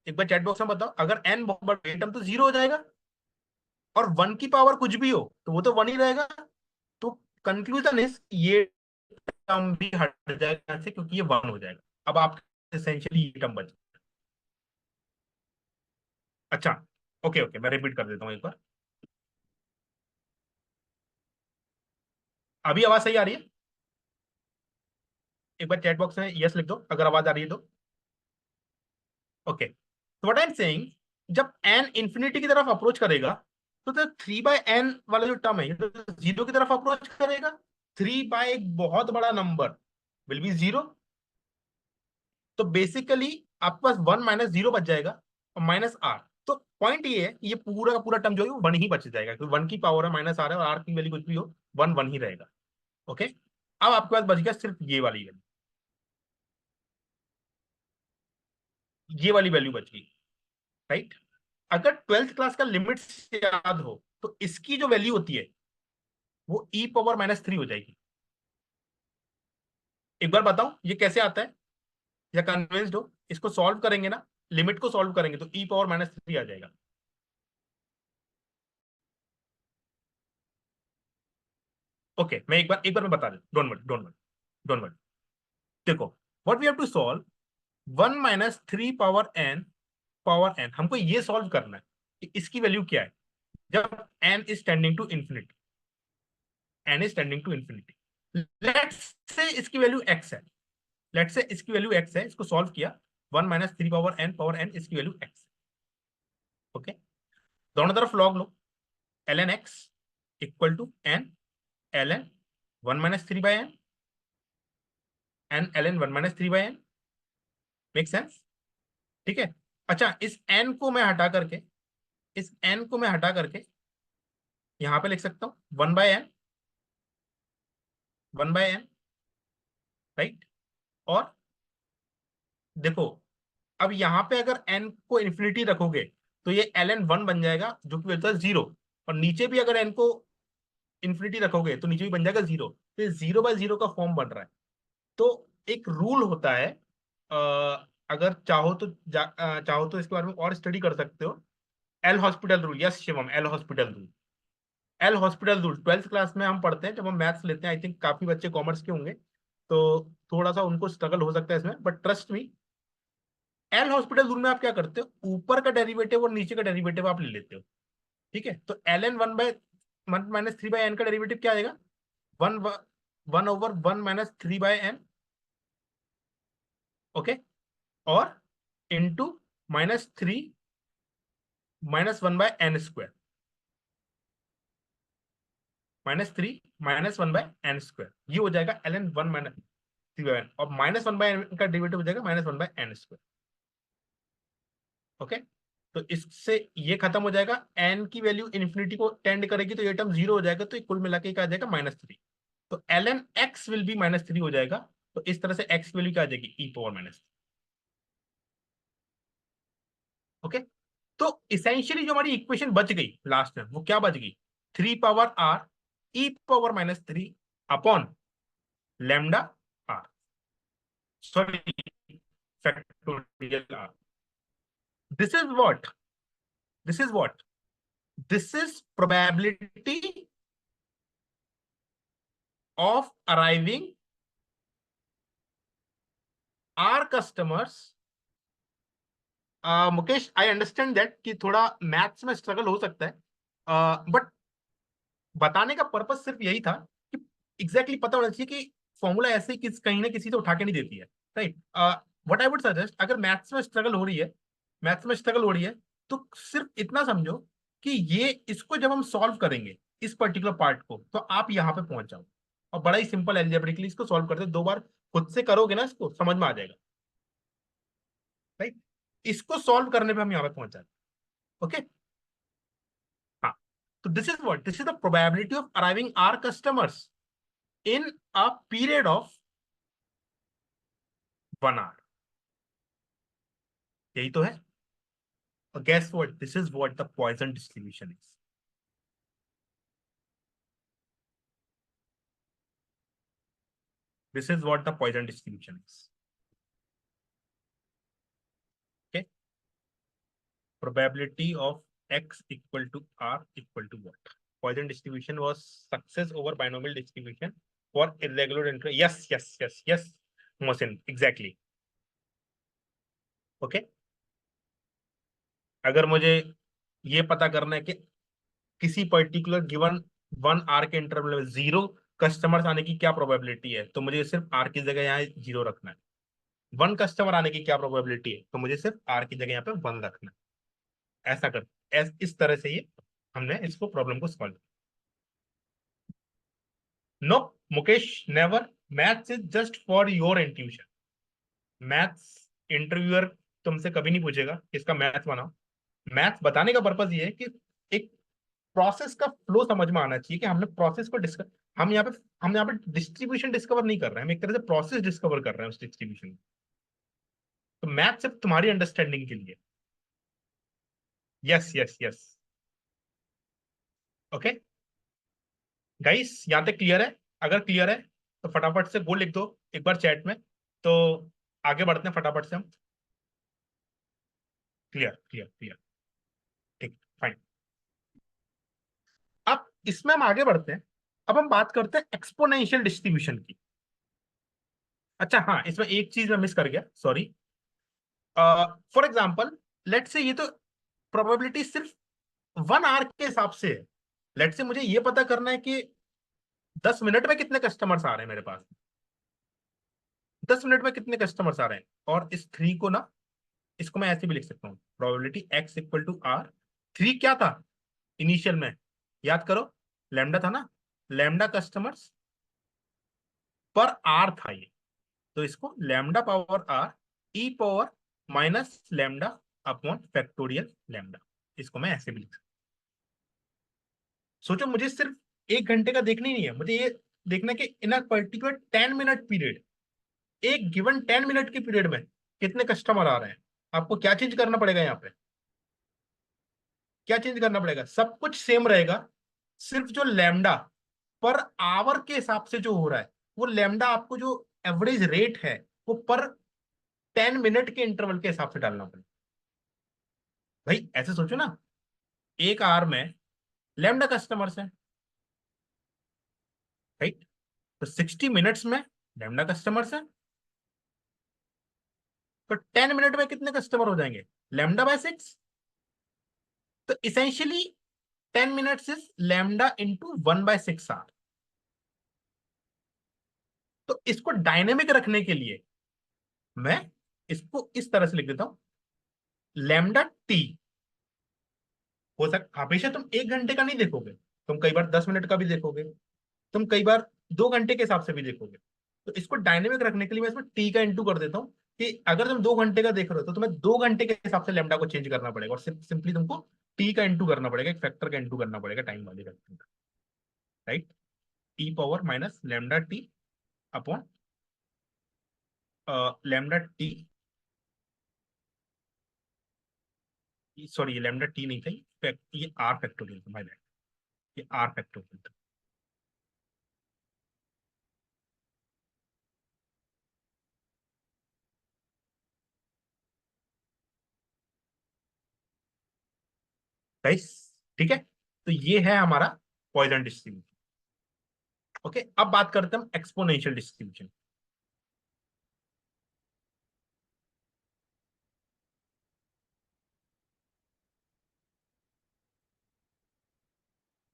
एक बार चैट बॉक्स में बताओ, अगर n बहुत बड़ा, ये टर्म तो 0 हो जाएगा, और 1 की पावर कुछ भी हो तो वो तो 1 ही रहेगा। तो कंक्लूजन इज ये टर्म भी हट जाएगा यहाँ से, क्योंकि ये 1 हो जाएगा। अब आप एसेंशियली ये टर्म बच, अच्छा, ओके ओके, मैं रिपीट कर देता हूँ एक बार। अभी आवाज सही आ रही है? एक बार चैट बॉक्स में यस लिख दो अगर आवाज आ रही है तो। ओके, तो व्हाट आई एम सेइंग, जब एन इंफिनिटी की तरफ अप्रोच करेगा तो 3/n वाला जो टर्म है ये तो जीरो की तरफ अप्रोच करेगा। 3 बाय एक बहुत बड़ा नंबर विल बी जीरो। तो बेसिकली आपके पास 1 - 0 बच जाएगा और -r। तो पॉइंट ये है कि ये पूरा का पूरा टर्म जो है वो 1 ही बच जाएगा, क्योंकि 1 की पावर है -r है और r की वैल्यू कुछ भी हो 1 1 ही रहेगा। ओके, अब आपके पास बच गया सिर्फ ये वाली वैल्यू बच गई, राइट। अगर 12th क्लास का लिमिट्स याद हो तो इसकी जो वैल्यू होती है वो e⁻³ हो जाएगी। एक बार बताओ ये कैसे आता है, या कन्विंस्ड हो? इसको सॉल्व करेंगे ना, लिमिट को सॉल्व करेंगे तो e⁻³ आ जाएगा। ओके, मैं एक बार मैं बता दूं, don't worry don't worry don't worry. देखो, what we have to solve, 1 - 3 power n हमको ये सॉल्व करना है कि इसकी वैल्यू क्या है जब n is tending to infinity. n is tending to infinity, let's say इसकी वैल्यू x है। लेट्स से इसकी वैल्यू x है, इसको सॉल्व किया, 1 - 3 पावर n इसकी वैल्यू x। ओके, दोनों तरफ लॉग लो, ln x equal to n ln 1 - 3/n n ln 1 - 3/n। Make sense? ठीक है। अच्छा, इस n को मैं हटा करके, इस n को मैं हटा करके यहां पे लिख सकता हूं 1/n, 1/n, राइट। और देखो, अब यहां पे अगर n को इन्फिनिटी रखोगे तो ये ln 1 बन जाएगा जो कि होता है 0। और नीचे भी अगर n को इन्फिनिटी रखोगे तो नीचे भी बन जाएगा 0, तो ये 0/0 का फॉर्म बन रहा है। तो एक रूल होता है, अगर चाहो तो इसके बारे में और स्टडी कर सकते हो। L hospital rule, yes Shivam, L hospital rule. L hospital rule 12th class में हम पढ़ते हैं जब हम मैथ्स लेते हैं। आई थिंक काफी बच्चे कॉमर्स के होंगे तो थोड़ा सा उनको स्ट्रगल हो सकता है इसमें, but trust me, L hospital rule में आप क्या करते हो, ऊपर का डेरिवेटिव और नीचे का डेरिवेटिव आप ले लेते हो। ठीक है, तो एल एन 1/(1 - 3/n) का डेरिवेटिव क्या आएगा, 1/(1 - 3/n), ओके, और इंटू -3 -1/n², -3 -1/n², ये हो जाएगा ln 1 - 3/n, और -1/n का डेरिवेटिव हो जाएगा -1/n²। ओके, तो इससे ये खत्म हो जाएगा, n की वैल्यू इन्फिनिटी को टेंड करेगी तो ये टर्म 0 हो जाएगा, तो कुल मिला के क्या आ जाएगा -3। तो ln x विल बी -3 हो जाएगा। तो इस तरह से x की वैल्यू क्या आ जाएगी, e⁻²। ओके, तो इसेंशियली जो हमारी इक्वेशन बच गई लास्ट में वो क्या बच गई, 3 power r e⁻³ upon lambda r, sorry, factorial r। This is what, this is what, this is probability of arriving r customers. Mukesh, I understand that कि थोड़ा मैथ्स में स्ट्रगल हो सकता है, बट बताने का पर्पस सिर्फ यही था कि एग्जैक्टली पता होना चाहिए कि फॉर्मूला ऐसे ही कहीं ना किसी से उठा के नहीं देती है, right. What I would suggest, अगर मैथ्स में स्ट्रगल हो रही है, मैथ्स में स्ट्रगल हो रही है, तो सिर्फ इतना समझो कि ये इसको जब हम सॉल्व करेंगे इस पर्टिकुलर पार्ट को, तो आप यहाँ पे पहुंच जाओ और बड़ा ही सिंपल एल्जेब्रिकली इसको सॉल्व करते, 2 बार खुद से करोगे ना इसको समझ में आ जाएगा, राइट। इसको सॉल्व करने पे हम यहाँ पे पहुंच जाते, ओके। हाँ, तो this is the probability of arriving r customers in a period of 1 hour। यही तो है। Guess what, this is what the Poisson distribution is। This is what the Poisson distribution is। Okay, probability of x equal to r equal to what, Poisson distribution was success over binomial distribution for irregular interval। yes yes yes yes Mohsin, exactly। Okay, अगर मुझे ये पता करना है कि किसी पर्टिकुलर गिवन 1 आवर के इंटरवल में 0 कस्टमर्स आने की क्या प्रोबेबिलिटी है, तो मुझे सिर्फ आर की जगह यहाँ 0 रखना है। 1 कस्टमर आने की क्या प्रोबेबिलिटी है, तो मुझे सिर्फ आर की जगह यहाँ पे 1 रखना है। ऐसा कर इस तरह से ये हमने इसको प्रॉब्लम को solve. No Mukesh, never. Maths is just for your intuition. Maths interviewer तुमसे कभी नहीं पूछेगा इसका मैथ्स बनाओ। मैथ्स बताने का पर्पज ये है कि एक प्रोसेस का फ्लो समझ में आना चाहिए कि हमने प्रोसेस को डिस्कस, हम यहाँ पे डिस्ट्रीब्यूशन डिस्कवर नहीं कर रहे हैं, हम एक तरह से प्रोसेस डिस्कवर कर रहे हैं उस डिस्ट्रीब्यूशन में। तो मैथ सिर्फ तुम्हारी अंडरस्टैंडिंग के लिए। Yes yes yes. Okay guys, यहाँ तक क्लियर है? अगर क्लियर है तो फटाफट से वो लिख दो एक बार चैट में, तो आगे बढ़ते हैं फटाफट से हम। Clear clear clear. ठीक, फाइन। अब इसमें हम आगे बढ़ते हैं। अब हम बात करते हैं एक्सपोनेंशियल डिस्ट्रीब्यूशन की। अच्छा हाँ, इसमें एक चीज मैं मिस कर गया, सॉरी। फॉर एग्जाम्पल, लेट से ये तो प्रोबेबिलिटी सिर्फ 1 आवर के हिसाब से है। लेट से मुझे ये पता करना है कि 10 मिनट में कितने कस्टमर्स आ रहे हैं मेरे पास, 10 मिनट में कितने कस्टमर्स आ रहे हैं। और इस 3 को ना, इसको मैं ऐसे भी लिख सकता हूँ, probability x equal to r. 3 क्या था इनिशियल में, याद करो, लैम्डा था ना, लैम्डा कस्टमर्स पर आर था ये। तो इसको lambda power r e power minus lambda upon factorial lambda, इसको मैं ऐसे भी लिख सकता हूँ। सोचो, मुझे सिर्फ 1 घंटे का देखना ही नहीं है, मुझे ये देखना है कि in a particular 10 minute period, एक गिवन 10 मिनट के पीरियड में कितने कस्टमर आ रहे हैं। आपको क्या चेंज करना पड़ेगा यहाँ पे, क्या चेंज करना पड़ेगा? सब कुछ सेम रहेगा, सिर्फ जो लैम्डा पर आवर के हिसाब से जो हो रहा है, वो लैम्डा आपको जो एवरेज रेट है वो पर 10 मिनट के इंटरवल के हिसाब से डालना पड़ेगा। भाई ऐसे सोचो ना, 1 आवर में लैम्डा कस्टमर्स है, राइट? तो 60 मिनट्स में लैम्डा कस्टमर्स है, तो 10 मिनट में कितने कस्टमर हो जाएंगे, लैम्डा बाय 6। तो essentially 10 minutes is lambda into 1/6 hour. तो इसको डायनेमिक रखने के लिए मैं इसको इस तरह से लिख देता हूं, लैम्डा टी। हो सकता हमेशा तुम 1 घंटे का नहीं देखोगे, तुम कई बार 10 मिनट का भी देखोगे, तुम कई बार 2 घंटे के हिसाब से भी देखोगे। तो इसको डायनेमिक रखने के लिए मैं इसमें टी का इंटू कर देता हूँ, कि अगर तुम 2 घंटे का देख रहे हो तो तुम्हें 2 घंटे के हिसाब से लेमडा को चेंज करना पड़ेगा, और सिंपली तुमको टी का इंटू करना पड़ेगा, एक फैक्टर का इंटू करना पड़ेगा, टाइम वाले फैक्टर का, right? T power minus lambda t upon lambda T, sorry ये लेमडा टी नहीं था, ये आर फैक्टोरियल था, माय बैड, ये आर फैक्टोरियल था। गाइस ठीक है, तो ये है हमारा पॉइजन डिस्ट्रीब्यूशन। ओके, अब बात करते हैं हम एक्सपोनेंशियल डिस्ट्रीब्यूशन।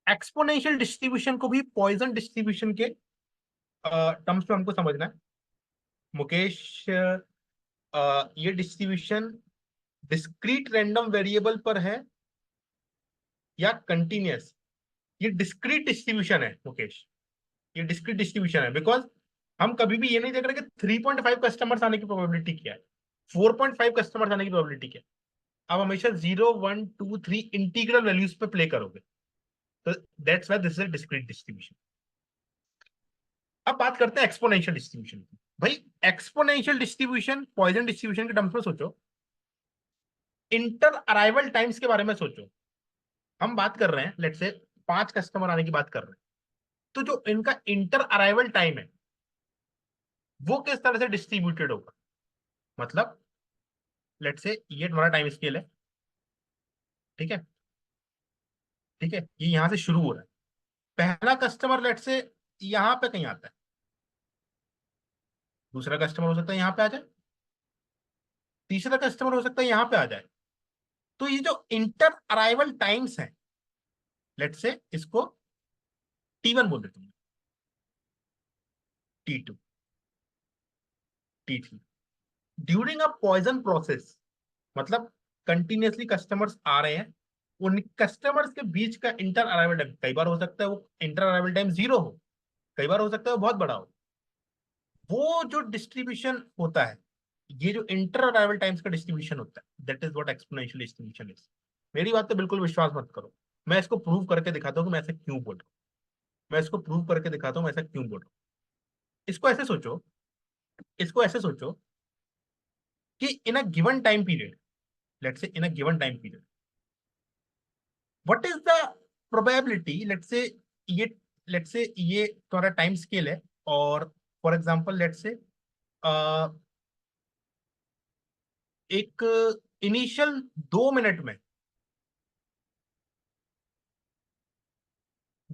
एक्सपोनेंशियल डिस्ट्रीब्यूशन को भी पॉइजन डिस्ट्रीब्यूशन के टर्म्स में हमको समझना है। मुकेश, ये डिस्ट्रीब्यूशन डिस्क्रीट रैंडम वेरिएबल पर है या कंटिन्यूअस? ये डिस्क्रीट डिस्ट्रीब्यूशन है मुकेश, ये डिस्क्रीट डिस्ट्रीब्यूशन है, बिकॉज हम कभी भी ये नहीं देख रहे कि 3.5 कस्टमर्स आने की प्रोबेबिलिटी क्या है, 4.5 कस्टमर्स आने की प्रोबेबिलिटी क्या है। आप हमेशा 0, 1, 2, 3 इंटीग्रल वैल्यूज पे प्ले करोगे, तो that's why this is a discrete distribution. अब बात करते हैं एक्सपोनेंशियल डिस्ट्रीब्यूशन की। भाई एक्सपोनेंशियल डिस्ट्रीब्यूशन पॉइजन डिस्ट्रीब्यूशन के टर्म्स में सोचो, इंटर अराइवल टाइम्स के बारे में सोचो। हम बात कर रहे हैं लेट से 5 कस्टमर आने की बात कर रहे हैं, तो जो इनका इंटर अराइवल टाइम है वो किस तरह से डिस्ट्रीब्यूटेड होगा। मतलब लेट से ये तुम्हारा टाइम स्केल है, ठीक है, ठीक है, ये यहां से शुरू हो रहा है। पहला कस्टमर लेट से यहां पे कहीं आता है, दूसरा कस्टमर हो सकता है यहां पे आ जाए, तीसरा कस्टमर हो सकता है यहां पे आ जाए, तो ये जो इंटर अराइवल टाइम्स है, लेट्स से इसको T1 बोल देते हैं, T2, T3 during a Poisson process, मतलब कंटिन्यूअसली कस्टमर्स आ रहे हैं, उन कस्टमर्स के बीच का इंटर अराइवल टाइम, कई बार हो सकता है वो इंटर अराइवल टाइम 0 हो, कई बार हो सकता है वो बहुत बड़ा हो। वो जो डिस्ट्रीब्यूशन होता है, ये जो इंटर अराइवल टाइम्स का डिस्ट्रीब्यूशन होता है, that is what exponential distribution is. मेरी बात पे बिल्कुल विश्वास मत करो, मैं इसको प्रूव करके दिखाता हूँ कि मैं ऐसा क्यों बोल रहा हूँ। मैं इसको प्रूव करके दिखाता हूँ मैं ऐसा क्यों बोल रहा हूँ। इसको ऐसे सोचो, इसको ऐसे सोचो कि in a given time period, let's say in a given time period, what is the probability, ये लेट्स से ये तुम्हारा टाइम स्केल है, और फॉर एग्जांपल लेट्स से एक इनिशियल 2 मिनट में,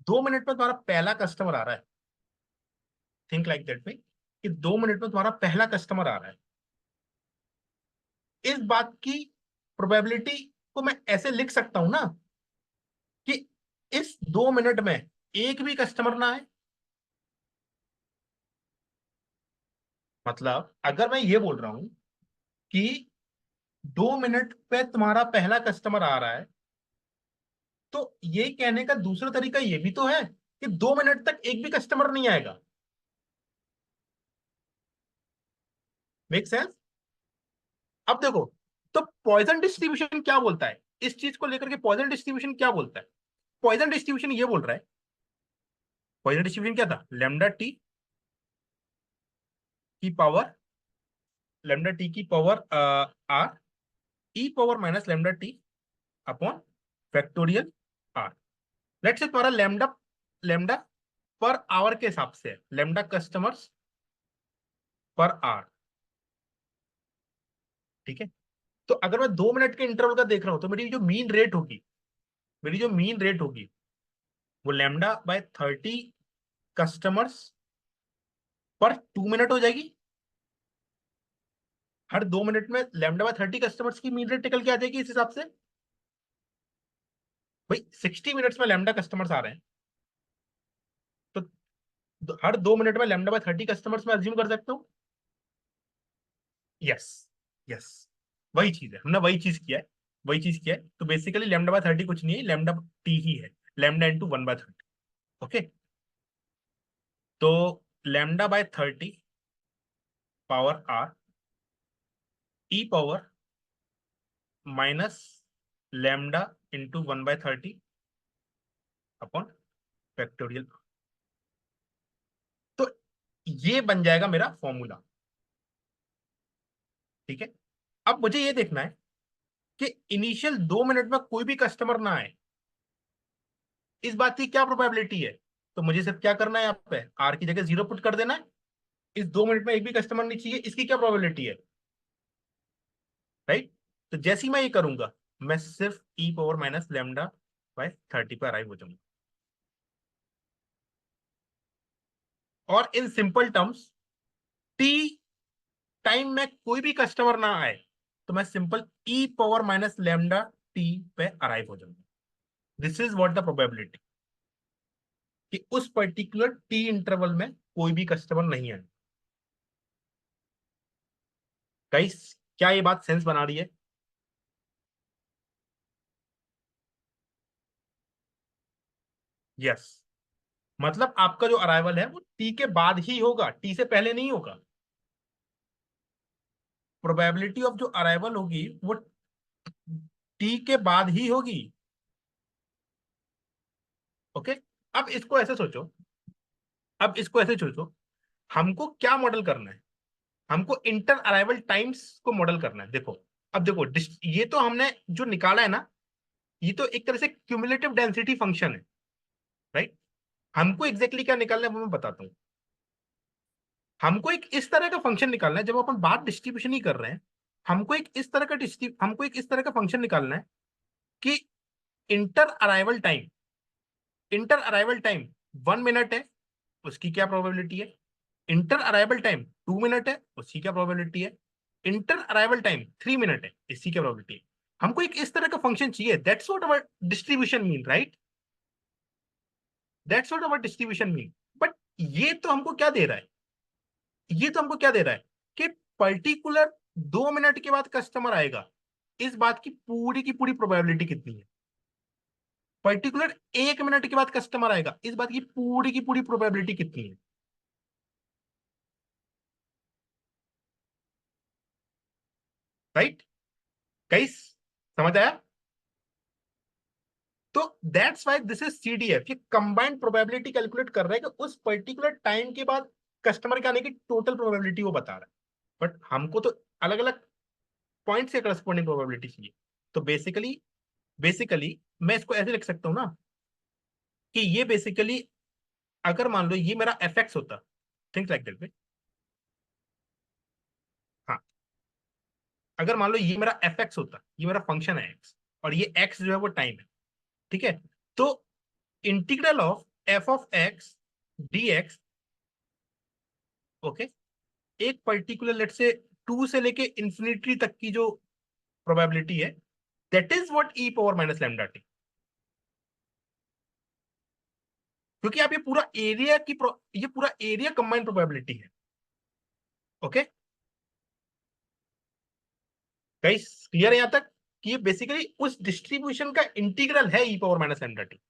2 मिनट में तुम्हारा पहला कस्टमर आ रहा है, थिंक लाइक दैट वे, कि 2 मिनट में तुम्हारा पहला कस्टमर आ रहा है। इस बात की प्रोबेबिलिटी को मैं ऐसे लिख सकता हूं ना, कि इस 2 मिनट में एक भी कस्टमर ना आए। मतलब अगर मैं ये बोल रहा हूं कि 2 मिनट पे तुम्हारा पहला कस्टमर आ रहा है, तो ये कहने का दूसरा तरीका ये भी तो है कि 2 मिनट तक एक भी कस्टमर नहीं आएगा। Make sense? अब देखो, तो पॉइजन डिस्ट्रीब्यूशन क्या बोलता है इस चीज को लेकर के, पॉइजन डिस्ट्रीब्यूशन क्या बोलता है? पॉइजन डिस्ट्रीब्यूशन ये बोल रहा है, पॉइजन डिस्ट्रीब्यूशन क्या था, लेमडा टी की पावर, लेमडा टी की power r, e power minus lambda t upon factorial r. Let's say तुम्हारा लेमडा, लेमडा पर आवर के हिसाब से है, लेमडा कस्टमर्स पर आर, ठीक है। तो अगर मैं 2 मिनट के इंटरवल का देख रहा हूं, तो मेरी जो मीन रेट होगी, मेरी जो मीन रेट होगी, वो लेमडा बाय 30 कस्टमर्स पर 2 मिनट हो जाएगी। हर 2 मिनट में लेमडा बाय 30 कस्टमर्स की मीन रेट निकल के आ जाएगी इस हिसाब से। भाई 60 मिनट्स में लेमडा कस्टमर्स आ रहे हैं, तो हर 2 मिनट में लेमडा बाय 30 कस्टमर्स में अज्यूम कर सकता हूँ। यस, यस, वही चीज है, हमने वही चीज किया है, वही चीज किया है। तो बेसिकली लेमडा बाय 30 कुछ नहीं है, लेमडा टी ही है, लेमडा इंटू 1/30। ओके, तो lambda by 30 power r, e power minus lambda into 1/30 upon factorial. तो ये बन जाएगा मेरा फॉर्मूला, ठीक है। अब मुझे ये देखना है कि इनिशियल 2 मिनट में कोई भी कस्टमर ना आए, इस बात की क्या प्रोबेबिलिटी है। तो मुझे सिर्फ क्या करना है, यहाँ पे आर की जगह 0 पुट कर देना है। इस 2 मिनट में एक भी कस्टमर नहीं चाहिए, इसकी क्या प्रोबेबिलिटी है, राइट। तो जैसे ही मैं ये करूंगा, मैं सिर्फ ई पावर माइनस लेमडा बाय 30 पर अराइव हो जाऊंगा। और in simple terms, T time में कोई भी कस्टमर ना आए, तो मैं सिंपल ई पावर माइनस लेमडा टी पे अराइव हो जाऊंगा। This is what the probability कि उस पर्टिकुलर टी इंटरवल में कोई भी कस्टमर नहीं आए। गाइस, क्या ये बात सेंस बना रही है? यस, मतलब आपका जो अराइवल है वो टी के बाद ही होगा, टी से पहले नहीं होगा। प्रोबेबिलिटी ऑफ जो अराइवल होगी वो टी के बाद ही होगी। ओके, अब इसको ऐसे सोचो, अब इसको ऐसे सोचो, हमको क्या मॉडल करना है, हमको इंटर अराइवल टाइम्स को मॉडल करना है। देखो, अब देखो ये तो हमने जो निकाला है ना, ये तो एक तरह से क्यूमुलेटिव डेंसिटी फंक्शन है, राइट। हमको एग्जैक्टली क्या निकालना है वो मैं बताता हूँ। हमको एक इस तरह का फंक्शन निकालना है, जब अपन बात डिस्ट्रीब्यूशन ही कर रहे हैं, हमको एक इस तरह का फंक्शन निकालना है कि inter arrival time, inter arrival time 1 minute है, उसकी क्या प्रोबेबिलिटी है। इंटर अराइवल टाइम 2 मिनट है, उसकी क्या प्रोबेबिलिटी है। इंटर अराइवल टाइम 3 मिनट है, इसकी क्या प्रोबेबिलिटी है। हमको एक इस तरह का फंक्शन चाहिए, that's what our distribution mean, right? That's what our distribution mean. But ये तो हमको क्या दे रहा है, ये तो हमको क्या दे रहा है कि पर्टिकुलर 2 मिनट के बाद कस्टमर आएगा, इस बात की पूरी प्रोबेबिलिटी कितनी है? पर्टिकुलर 1 मिनट के बाद कस्टमर आएगा, इस बात की पूरी प्रोबेबिलिटी कितनी है? राइट गाइस, समझ आया? तो that's why this is CDF, ये कंबाइंड प्रोबेबिलिटी कैलकुलेट कर रहा है कि उस पर्टिकुलर टाइम के बाद कस्टमर के आने की टोटल प्रोबेबिलिटी वो बता रहा है। बट हमको तो अलग अलग पॉइंट से करस्पॉन्डिंग प्रोबेबिलिटी चाहिए। तो बेसिकली बेसिकली मैं इसको ऐसे लिख सकता हूँ ना, कि ये बेसिकली, अगर मान लो ये मेरा एफ एक्स होता, थिंक लाइक दैट वे। हाँ, अगर मान लो ये मेरा एफ एक्स होता, ये मेरा फंक्शन है एक्स, और ये एक्स जो है वो टाइम है, ठीक है? तो integral of F of x D x, okay, एक पर्टिकुलर लेट से 2 से लेके इंफिनिटी तक की जो प्रोबेबिलिटी है, that is what E power minus lambda T. क्योंकि आप ये पूरा एरिया कंबाइंड प्रोबेबिलिटी है। ओके गाइस, क्लियर है यहां तक? कि ये बेसिकली उस डिस्ट्रीब्यूशन का इंटीग्रल है ई पावर माइनस लैम्डा टी।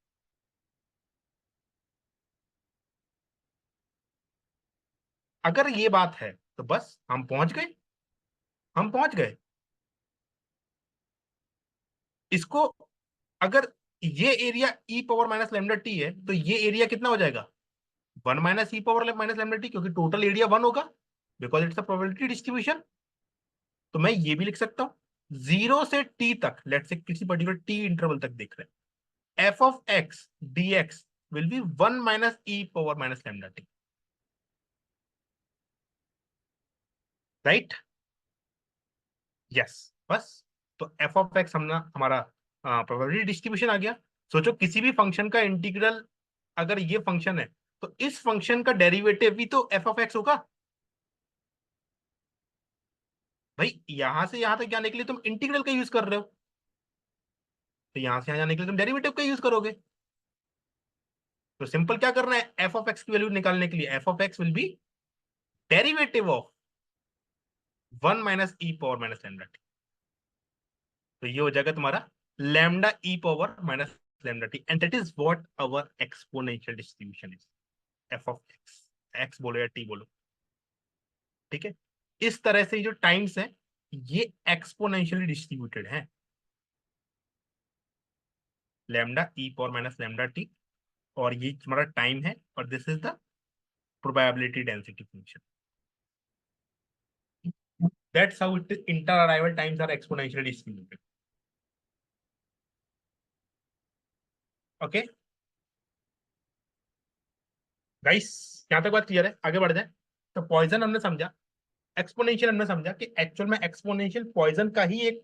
अगर ये बात है तो बस हम पहुंच गए, हम पहुंच गए। इसको, अगर ये एरिया ई पावर माइनस लैम्डा टी है, तो ये एरिया कितना हो जाएगा? 1 - e⁻ क्योंकि टोटल एरिया 1 होगा, because it's a probability distribution. तो मैं ये भी लिख सकता हूं, 0 से t तक, लेट से किसी पर्टिकुलर टी इंटरवल तक देख रहे हैं, F of x D x will B 1 - e⁻ right? Yes, बस। तो एफ ऑफ एक्स हमारा प्रोबेबिलिटी डिस्ट्रीब्यूशन आ गया। सोचो किसी भी फंक्शन का इंटीग्रल, अगर ये फंक्शन है, तो इस फंक्शन का डेरिवेटिव भी तो एफ ऑफ एक्स होगा। भाई यहां से यहां तक जाने के लिए तुम इंटीग्रल का यूज कर रहे हो, तो यहां से यहां जाने के लिए तुम डेरिवेटिव का यूज करोगे। तो सिंपल क्या करना है, एफ ऑफ एक्स की वैल्यू निकालने के लिए, f of x will be derivative of 1 - e⁻ तो ये हो जाएगा तुम्हारा lambda e power minus lambda t, and that is what our exponential distribution is, f of x, x बोलो या टी बोलो, ठीक है? इस तरह से जो टाइम्स है, ये एक्सपोनेंशियली डिस्ट्रीब्यूटेड है, lambda e power minus lambda t, और ये तुम्हारा टाइम है, और this is the probability density function. That's how it inter arrival times are exponentially distributed. Okay guys, यहां तक बात क्लियर है? आगे बढ़ जाए। तो पॉइजन हमने समझा, एक्सपोनेंशियल हमने समझा कि एक्चुअल में एक्सपोनेंशियल पॉइजन का ही एक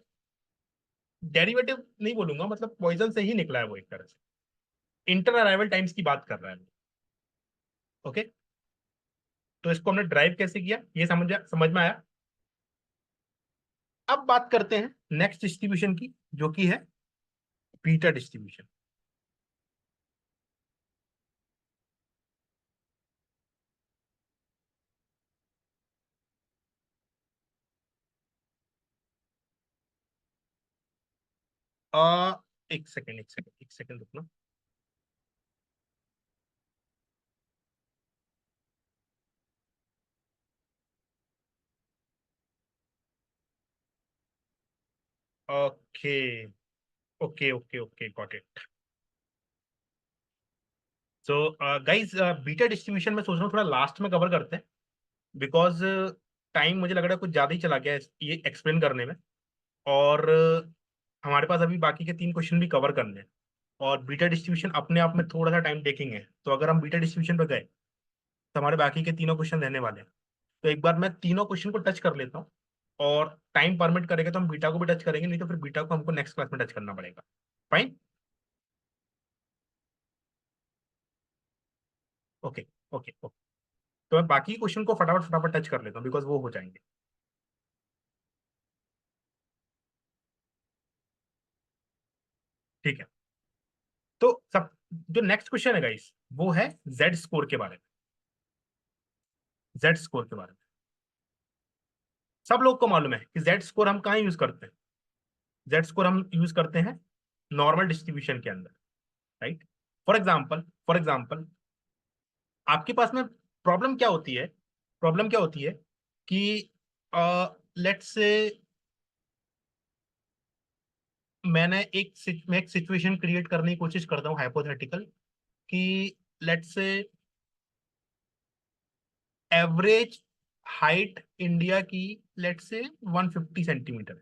डेरिवेटिव नहीं बोलूंगा, मतलब पॉइजन से ही निकला है वो, एक तरह से इंटर अराइवल टाइम्स की बात कर रहा है। ओके, तो इसको हमने ड्राइव कैसे किया, ये समझ में आया। अब बात करते हैं नेक्स्ट डिस्ट्रीब्यूशन की, जो कि है बीटा डिस्ट्रीब्यूशन। एक सेकेंड, एक सेकेंड, एक सेकेंड रुकना। Okay okay okay okay, got it. So guys, beta distribution में सोच रहा हूँ थोड़ा लास्ट में कवर करते हैं, बिकॉज टाइम मुझे लग रहा है कुछ ज्यादा ही चला गया है ये एक्सप्लेन करने में। और हमारे पास अभी बाकी के 3 क्वेश्चन भी कवर करने हैं, और बीटा डिस्ट्रीब्यूशन अपने आप में थोड़ा सा टाइम टेकिंग है। तो अगर हम बीटा डिस्ट्रीब्यूशन पर गए, तो हमारे बाकी के तीनों क्वेश्चन रहने वाले हैं। तो एक बार मैं तीनों क्वेश्चन को टच कर लेता हूँ, और टाइम परमिट करेगा तो हम बीटा को भी टच करेंगे, नहीं तो फिर बीटा को हमको नेक्स्ट क्लास में टच करना पड़ेगा। फाइन। Okay okay okay. तो मैं बाकी क्वेश्चन को फटाफट फटाफट टच कर लेता हूँ, बिकॉज वो हो जाएंगे। ठीक है, तो सब जो नेक्स्ट क्वेश्चन है गाइस वो है जेड स्कोर के बारे में। जेड स्कोर के बारे में सब लोग को मालूम है कि जेड स्कोर हम कहाँ यूज करते हैं। जेड स्कोर हम यूज करते हैं नॉर्मल डिस्ट्रीब्यूशन के अंदर, राइट। फॉर एग्जाम्पल आपके पास में प्रॉब्लम क्या होती है, प्रॉब्लम क्या होती है कि लेट्स से मैं एक सिचुएशन क्रिएट करने की कोशिश करता हूँ हाइपोथेटिकल, कि let's say average height India की let's say 150 centimetre,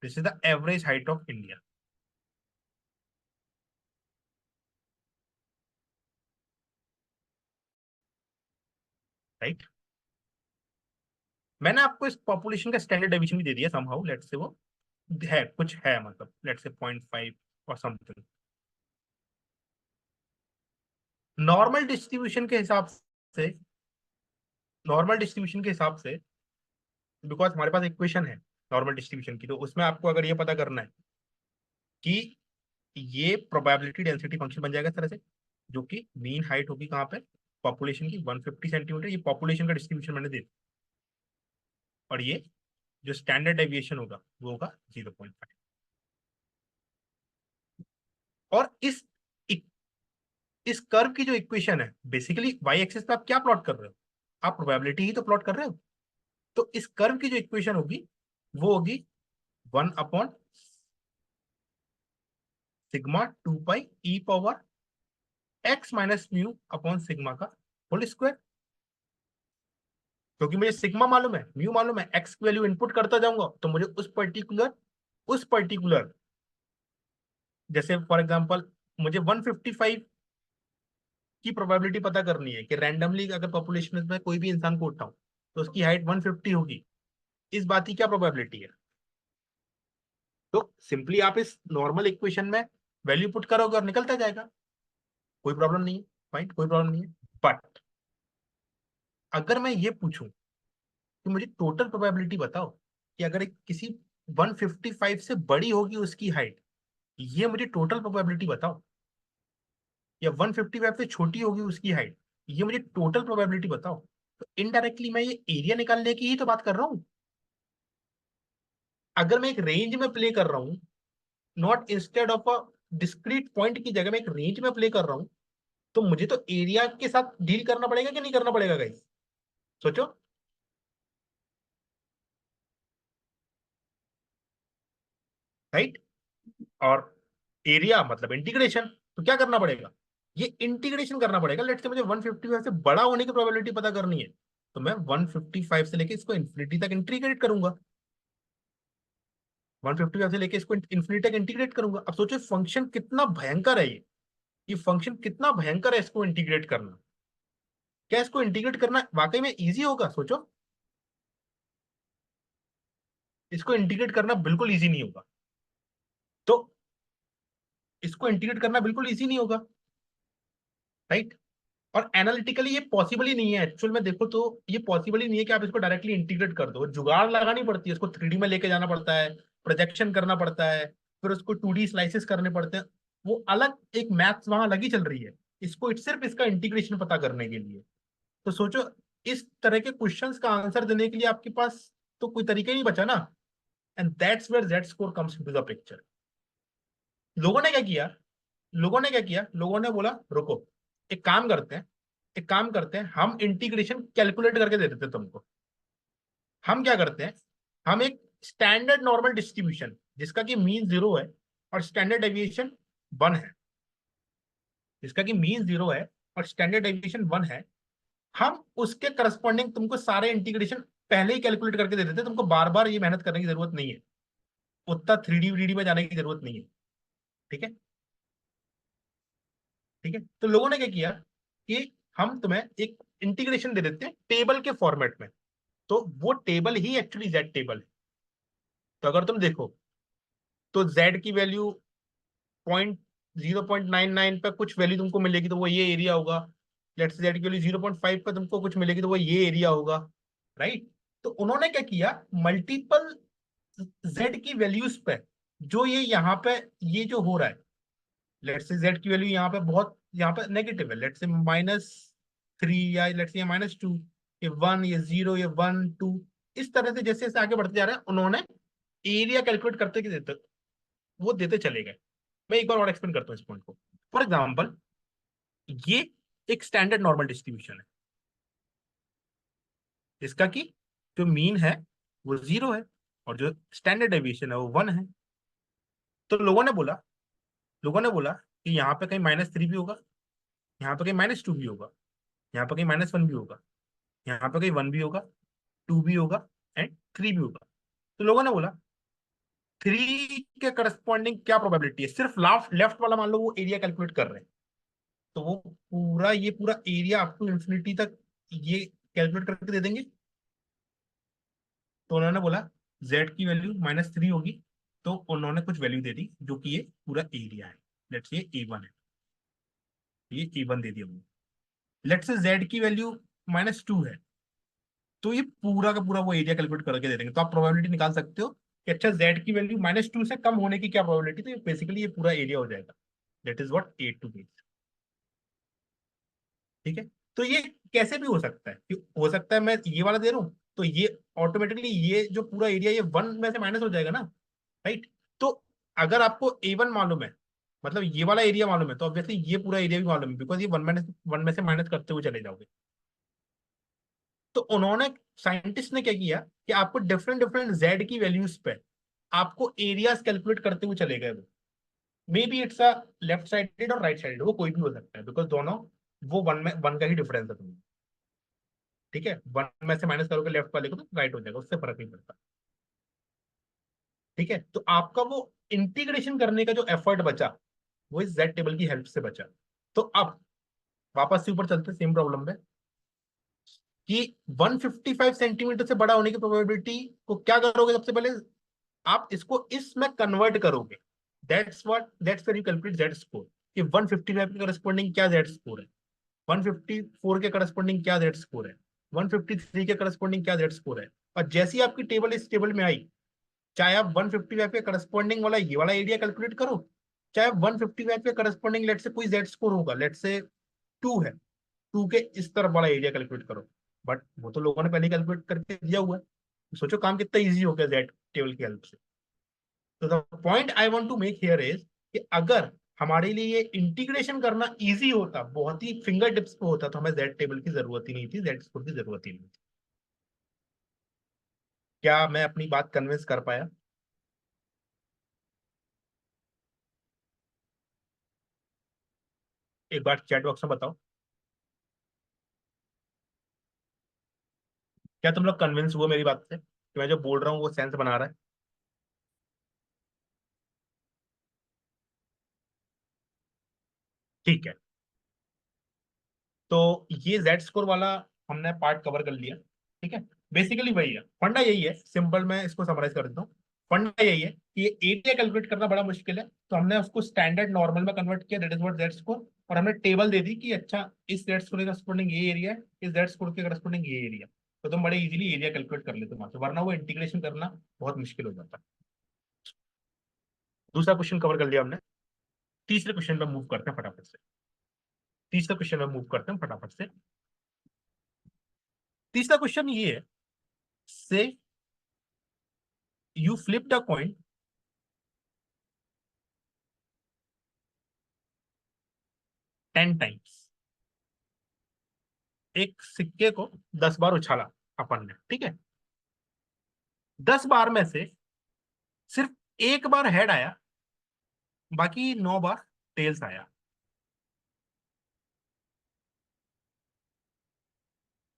this is the average height of India. Right, मैंने आपको इस पॉपुलेशन का स्टैंडर्ड डेविएशन भी दे दिया समहाउ, लेट्स से वो है कुछ है, मतलब लेट्स से 0.5 और समथिंग। नॉर्मल डिस्ट्रीब्यूशन के हिसाब से, नॉर्मल डिस्ट्रीब्यूशन के हिसाब से बिकॉज हमारे पास इक्वेशन है नॉर्मल डिस्ट्रीब्यूशन की, तो उसमें आपको अगर ये पता करना है कि ये प्रोबेबिलिटी डेंसिटी फंक्शन बन जाएगा इस तरह से, जो कि मीन हाइट होगी कहाँ पे, पॉपुलेशन की 150 सेंटीमीटर, ये पॉपुलेशन का डिस्ट्रीब्यूशन मैंने दे दिया, और ये जो स्टैंडर्ड डेविएशन होगा वो होगा 0.5। और इस कर्व की जो इक्वेशन है, बेसिकली वाई एक्सिस पे आप क्या प्लॉट कर रहे हो, आप प्रोबेबिलिटी ही तो प्लॉट कर रहे हो। तो इस कर्व की जो इक्वेशन होगी वो होगी 1 upon sigma 2 pi e power x minus mu upon sigma का होल स्क्वायर। क्योंकि मुझे सिग्मा मालूम है, म्यू मालूम है, एक्स की वैल्यू इनपुट करता जाऊंगा तो मुझे उस पर्टिकुलर जैसे फॉर एग्जांपल मुझे 155 की प्रोबेबिलिटी पता करनी है कि रैंडमली अगर पॉपुलेशन में कोई भी इंसान को उठाऊं तो उसकी हाइट 150 होगी, इस बात की क्या प्रोबेबिलिटी है। तो सिंपली आप इस नॉर्मल इक्वेशन में वैल्यू पुट करोगे और निकलता जाएगा, कोई प्रॉब्लम नहीं है, फाइन, कोई प्रॉब्लम नहीं है। बट अगर मैं ये पूछूं कि मुझे टोटल प्रोबेबिलिटी बताओ कि अगर एक किसी 155 से बड़ी होगी उसकी हाइट, ये मुझे टोटल प्रोबेबिलिटी बताओ, या 155 से छोटी होगी उसकी हाइट, ये मुझे टोटल प्रोबेबिलिटी बताओ, तो इनडायरेक्टली मैं ये एरिया निकालने की ही तो बात कर रहा हूं। अगर मैं एक रेंज में प्ले कर रहा हूं, not instead of a discrete point की जगह मैं एक रेंज में प्ले कर रहा हूं, तो मुझे तो एरिया के साथ डील करना पड़ेगा कि नहीं करना पड़ेगा गाइस, सोचो। राइट, और एरिया मतलब इंटीग्रेशन, तो क्या करना पड़ेगा, ये इंटीग्रेशन करना पड़ेगा। लेट्स से मुझे 155 से बड़ा होने की प्रोबेबिलिटी पता करनी है, तो मैं 155 से लेके इसको इन्फिनिटी तक इंटीग्रेट करूंगा, 155 से लेके इसको इन्फिनिटी तक इंटीग्रेट करूंगा। अब सोचो फंक्शन कितना भयंकर है ये फंक्शन कितना भयंकर है, इसको इंटीग्रेट करना। क्या इसको इंटीग्रेट करना वाकई में इजी होगा, सोचो। इसको इंटीग्रेट करना बिल्कुल इजी नहीं होगा। तो इसको इंटीग्रेट करना बिल्कुल इजी नहीं होगा, राइट। और एनालिटिकली ये पॉसिबल ही नहीं है एक्चुअल में, देखो तो ये पॉसिबल ही नहीं है कि आप इसको डायरेक्टली इंटीग्रेट कर दो, जुगाड़ लगानी पड़ती है, इसको 3D में लेके जाना पड़ता है, प्रोजेक्शन करना पड़ता है, फिर उसको 2D स्लाइसेस करने पड़ते हैं, वो अलग एक मैथ्स वहां लगी चल रही है, इसको सिर्फ इसका इंटीग्रेशन पता करने के लिए। तो सोचो इस तरह के क्वेश्चंस का आंसर देने के लिए आपके पास तो कोई तरीका ही नहीं बचा ना, and that's where z score comes into the picture. लोगों ने क्या किया, लोगों ने बोला रुको, एक काम करते हैं, हम इंटीग्रेशन कैलकुलेट करके दे देते तुमको। हम क्या करते हैं, हम एक स्टैंडर्ड नॉर्मल डिस्ट्रीब्यूशन जिसका कि मीन 0 है और स्टैंडर्ड डेविएशन 1 है, जिसका कि मीन 0 है और स्टैंडर्ड डेविएशन 1 है, हम उसके करस्पॉन्डिंग तुमको सारे इंटीग्रेशन पहले ही कैलकुलेट करके दे देते हैं, तुमको बार बार ये मेहनत करने की जरूरत नहीं है, उतना 3D वीडी में जाने की जरूरत नहीं है। ठीक है, ठीक है, तो लोगों ने क्या किया कि हम तुम्हें एक इंटीग्रेशन दे देते हैं टेबल के फॉर्मेट में, तो वो टेबल ही एक्चुअली जेड टेबल है। तो अगर तुम देखो तो जेड की वैल्यू पॉइंट 0.99 पे कुछ वैल्यू तुमको मिलेगी तो वो ये एरिया होगा, लेट्स जेड की वैल्यू 0.5 पे तुमको कुछ मिलेगी तो वो ये एरिया होगा, राइट। तो उन्होंने क्या किया, मल्टीपल जेड की वैल्यूज पे जो ये यहाँ पे ये जो हो रहा है, लेट्स से जेड की वैल्यू यहाँ पे बहुत यहाँ पे नेगेटिव है, लेट्स से -3 या लेट्स से -2, ये 1, ये 0, ये 1 2, इस तरह से जैसे जैसे आगे बढ़ते जा रहे हैं उन्होंने एरिया कैलकुलेट करते कि देते वो देते चले गए। मैं एक बार और एक्सप्लेन करता हूँ इस पॉइंट को। फॉर एग्जाम्पल, ये एक स्टैंडर्ड नॉर्मल डिस्ट्रीब्यूशन है जिसका कि जो मीन है वो 0 है और जो स्टैंडर्ड डेविएशन है वो 1 है। तो लोगों ने बोला कि यहाँ पे कहीं -3 भी होगा, यहाँ पे कहीं -2 भी होगा, यहाँ पे कहीं -1 भी होगा, यहाँ पे कहीं 1 भी होगा, 2 भी होगा एंड 3 भी होगा। तो लोगों ने बोला 3 के करस्पॉन्डिंग क्या प्रोबेबिलिटी है, सिर्फ लेफ्ट लेफ्ट वाला मान लो वो एरिया कैलकुलेट कर रहे हैं, तो वो पूरा एरिया अप टू इंफिनिटी तक ये कैलकुलेट करके दे देंगे। तो उन्होंने बोला z की वैल्यू -3 होगी, तो उन्होंने कुछ वैल्यू दे दी जो कि ये पूरा एरिया है, लेट्स ये A1 है, ये A1 दे दिया उन्होंने। लेट्स से z की वैल्यू -2 है, तो ये पूरा का पूरा वो एरिया कैलकुलेट करके दे देंगे। तो आप प्रोबेबिलिटी निकाल सकते हो कि अच्छा z की वैल्यू -2 से कम होने की क्या प्रोबेबिलिटी, तो ये बेसिकली ये पूरा एरिया हो जाएगा। That is what A2 means. ठीक है, तो ये कैसे भी हो सकता है हो सकता है मैं ये वाला दे रहा हूं तो ये ऑटोमेटिकली ये जो पूरा एरिया ये 1 में से माइनस हो जाएगा ना, राइट। तो अगर आपको A1 मालूम है, मतलब ये वाला एरिया मालूम है, तो ऑब्वियसली ये पूरा एरिया भी मालूम है, बिकॉज ये 1 में से माइनस करते हुए चले जाओगे। तो उन्होंने साइंटिस्ट ने क्या किया कि आपको डिफरेंट डिफरेंट जेड की वैल्यूज पे आपको एरियाज कैलकुलेट करते हुए चले गए वो। May be it's a left sided और राइट साइडेड, वो कोई भी हो सकता है, बिकॉज दोनों वो 1 का ही डिफरेंस है तुम्हें। ठीक है, 1 में से माइनस करोगे लेफ्ट वाले को तो राइट हो जाएगा, उससे फर्क नहीं पड़ता। ठीक है, तो आपका वो इंटीग्रेशन करने का जो एफर्ट बचा वो इस जेड टेबल की हेल्प से बचा। तो अब वापस से ऊपर चलते सेम प्रॉब्लम में कि 155 सेंटीमीटर से बड़ा होने की प्रोबेबिलिटी को क्या करोगे, सबसे पहले आप इसको इसमें कन्वर्ट करोगे। That's where you calculate z score कि 155 के करस्पॉन्डिंग क्या जेड स्कोर है, 154 के करस्पॉन्डिंग क्या जेड स्कोर है, 153 के करस्पॉन्डिंग क्या जेड स्कोर है। और जैसी आपकी टेबल इस टेबल में आई, चाहे आप 155 के करस्पॉन्डिंग वाला ये वाला एरिया कैलकुलेट करो, चाहे आप 155 के करस्पॉन्डिंग लेट से कोई जेड स्कोर होगा, लेट से 2 है, 2 के इस तरफ वाला एरिया कैलकुलेट करो। बट वो तो लोगों ने पहले कैलकुलेट करके दिया हुआ है। सोचो काम कितना इजी हो गया जेड टेबल की हेल्प से। तो the point I want to make here is कि अगर हमारे लिए ये इंटीग्रेशन करना इजी होता, बहुत ही फिंगर टिप्स पे होता, तो हमें जेड टेबल की जरूरत ही नहीं थी, जेड स्कोर की जरूरत ही नहीं थी। क्या मैं अपनी बात कन्विंस कर पाया? एक बार चैट बॉक्स में बताओ, क्या तुम लोग कन्विंस हुए मेरी बात से कि मैं जो बोल रहा हूँ वो सेंस बना रहा है? ठीक है, तो ये जेड स्कोर वाला हमने पार्ट कवर कर लिया। ठीक है, बेसिकली वही है, फंडा यही है, सिंपल मैं इसको समराइज कर देता हूँ। फंडा यही है कि ये एरिया कैलकुलेट करना बड़ा मुश्किल है, तो हमने उसको स्टैंडर्ड नॉर्मल में कन्वर्ट किया, that is what Z score. और हमने टेबल दे दी कि अच्छा इस जेड स्कोर के करस्पॉन्डिंग ये एरिया है, इस जेड स्कोर के करस्पॉन्डिंग ये एरिया, तो तुम बड़े इजीली एरिया कैलकुलेट कर लेते वहां से, वरना वो इंटीग्रेशन करना बहुत मुश्किल हो जाता है। दूसरा क्वेश्चन कवर कर लिया हमने। तीसरे क्वेश्चन पे मूव करते हैं फटाफट से। तीसरे क्वेश्चन पे मूव करते हैं फटाफट से। तीसरा क्वेश्चन ये है, से you flip the coin 10 times. एक सिक्के को 10 बार उछाला अपन ने, ठीक है। 10 बार में से सिर्फ एक बार हेड आया, बाकी 9 बार टेल्स आया।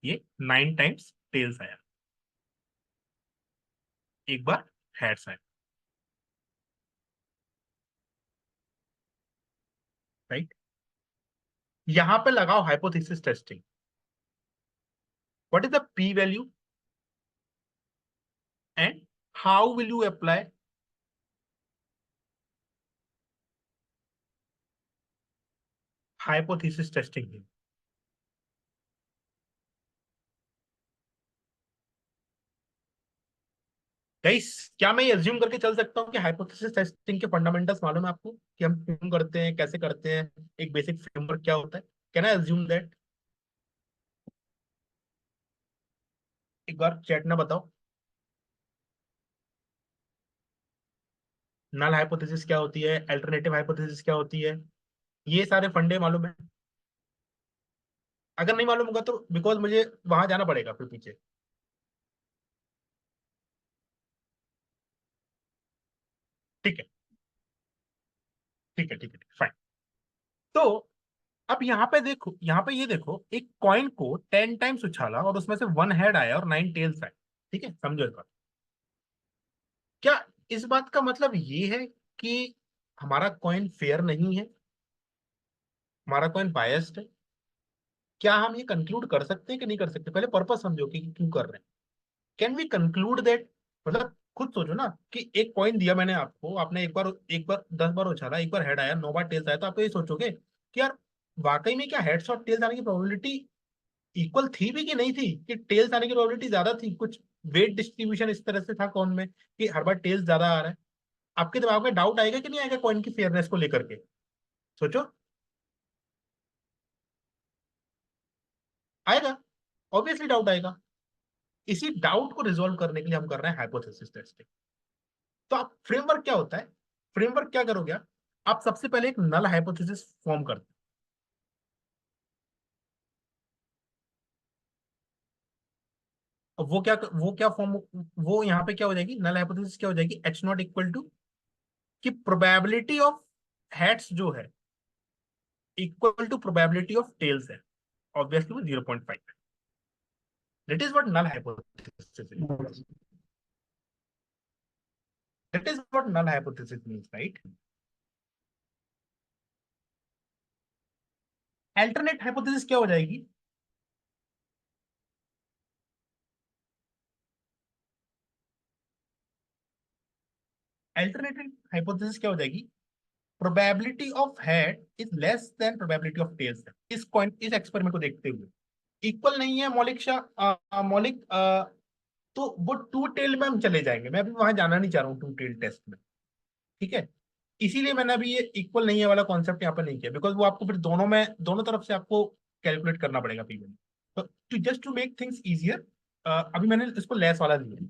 ये 9 टाइम्स टेल्स आया, एक बार हेड्स आया, राइट। यहां पे लगाओ hypothesis testing. What is the P value and how will you apply hypothesis testing? Guys, क्या मैं ये अज्यूम करके चल सकता हूँ कि हाइपोथेसिस टेस्टिंग के फंडामेंटल्स मालूम है आपको, कि हम क्यों करते हैं, कैसे करते हैं, एक बेसिक फ्रेमवर्क क्या होता है? Can I assume that? एक बार चैट में बताओ, नल हाइपोथेसिस क्या होती है, अल्टरनेटिव हाइपोथेसिस क्या होती है, ये सारे फंडे मालूम है? अगर नहीं मालूम होगा तो बिकॉज मुझे वहां जाना पड़ेगा फिर पीछे। ठीक है, ठीक है, ठीक है, फाइन। तो अब यहाँ पे देखो, यहाँ पे ये देखो, एक कॉइन को 10 टाइम्स उछाला और उसमें से 1 हेड आया और 9 टेल्स आए। ठीक है, समझो इस बात। क्या इस बात का मतलब ये है कि हमारा कॉइन फेयर नहीं है, हमारा कॉइन बायस्ड है? क्या हम ये कंक्लूड कर सकते हैं कि नहीं कर सकते? पहले पर्पस समझो कि क्यों कर रहे हैं। Can we conclude that? मतलब खुद सोचो ना कि एक कॉइन दिया मैंने आपको, आपने एक बार 10 बार उछाला, एक बार हेड आया, 9 बार टेल्स आया, तो आप ये सोचोगे कि यार वाकई में क्या हेड्स और टेल्स आने की प्रोबेबिलिटी इक्वल थी भी कि नहीं थी, कि टेल्स आने की प्रोबेबिलिटी ज्यादा थी, कुछ वेट डिस्ट्रीब्यूशन इस तरह से था कॉइन में कि हर बार टेल्स ज्यादा आ रहा है? आपके दिमाग में डाउट आएगा कि नहीं आएगा कॉइन की फेयरनेस को लेकर के? सोचो। आएगा, ऑब्वियसली डाउट आएगा। इसी डाउट को रिजोल्व करने के लिए हम कर रहे हैं हाइपोथेसिस टेस्टिंग। तो आप फ्रेमवर्क क्या होता है, फ्रेमवर्क क्या करोगे आप सबसे पहले एक नल हाइपोथेसिस फॉर्म करते हैं। वो क्या फॉर्म, वो यहाँ पे क्या हो जाएगी, नल हाइपोथेसिस क्या हो जाएगी, एच नॉट इक्वल टू, कि प्रोबेबिलिटी ऑफ हेड्स जो है equal to probability of tails है, ऑब्वियसली वो 0.5। That is what null hypothesis means. That is what null hypothesis means, right? Alternate hypothesis क्या हो जाएगी? अल्टरनेटिव हाइपोथेसिस क्या हो जाएगी? Probability of head is less than probability of tails. इस एक्सपेरिमेंट को देखते हुए इक्वल नहीं है मौलिक शाह, मौलिक तो वो टू टेल में हम चले जाएंगे, मैं अभी वहां जाना नहीं चाह रहा हूँ टू टेल टेस्ट में। ठीक है, इसीलिए मैंने अभी ये इक्वल नहीं है वाला कॉन्सेप्ट यहाँ पर नहीं किया, बिकॉज वो आपको फिर दोनों में, दोनों तरफ से आपको कैलकुलेट करना पड़ेगा पी वैल्यू। तो just to make things easier, अभी मैंने इसको लेस वाला लिया,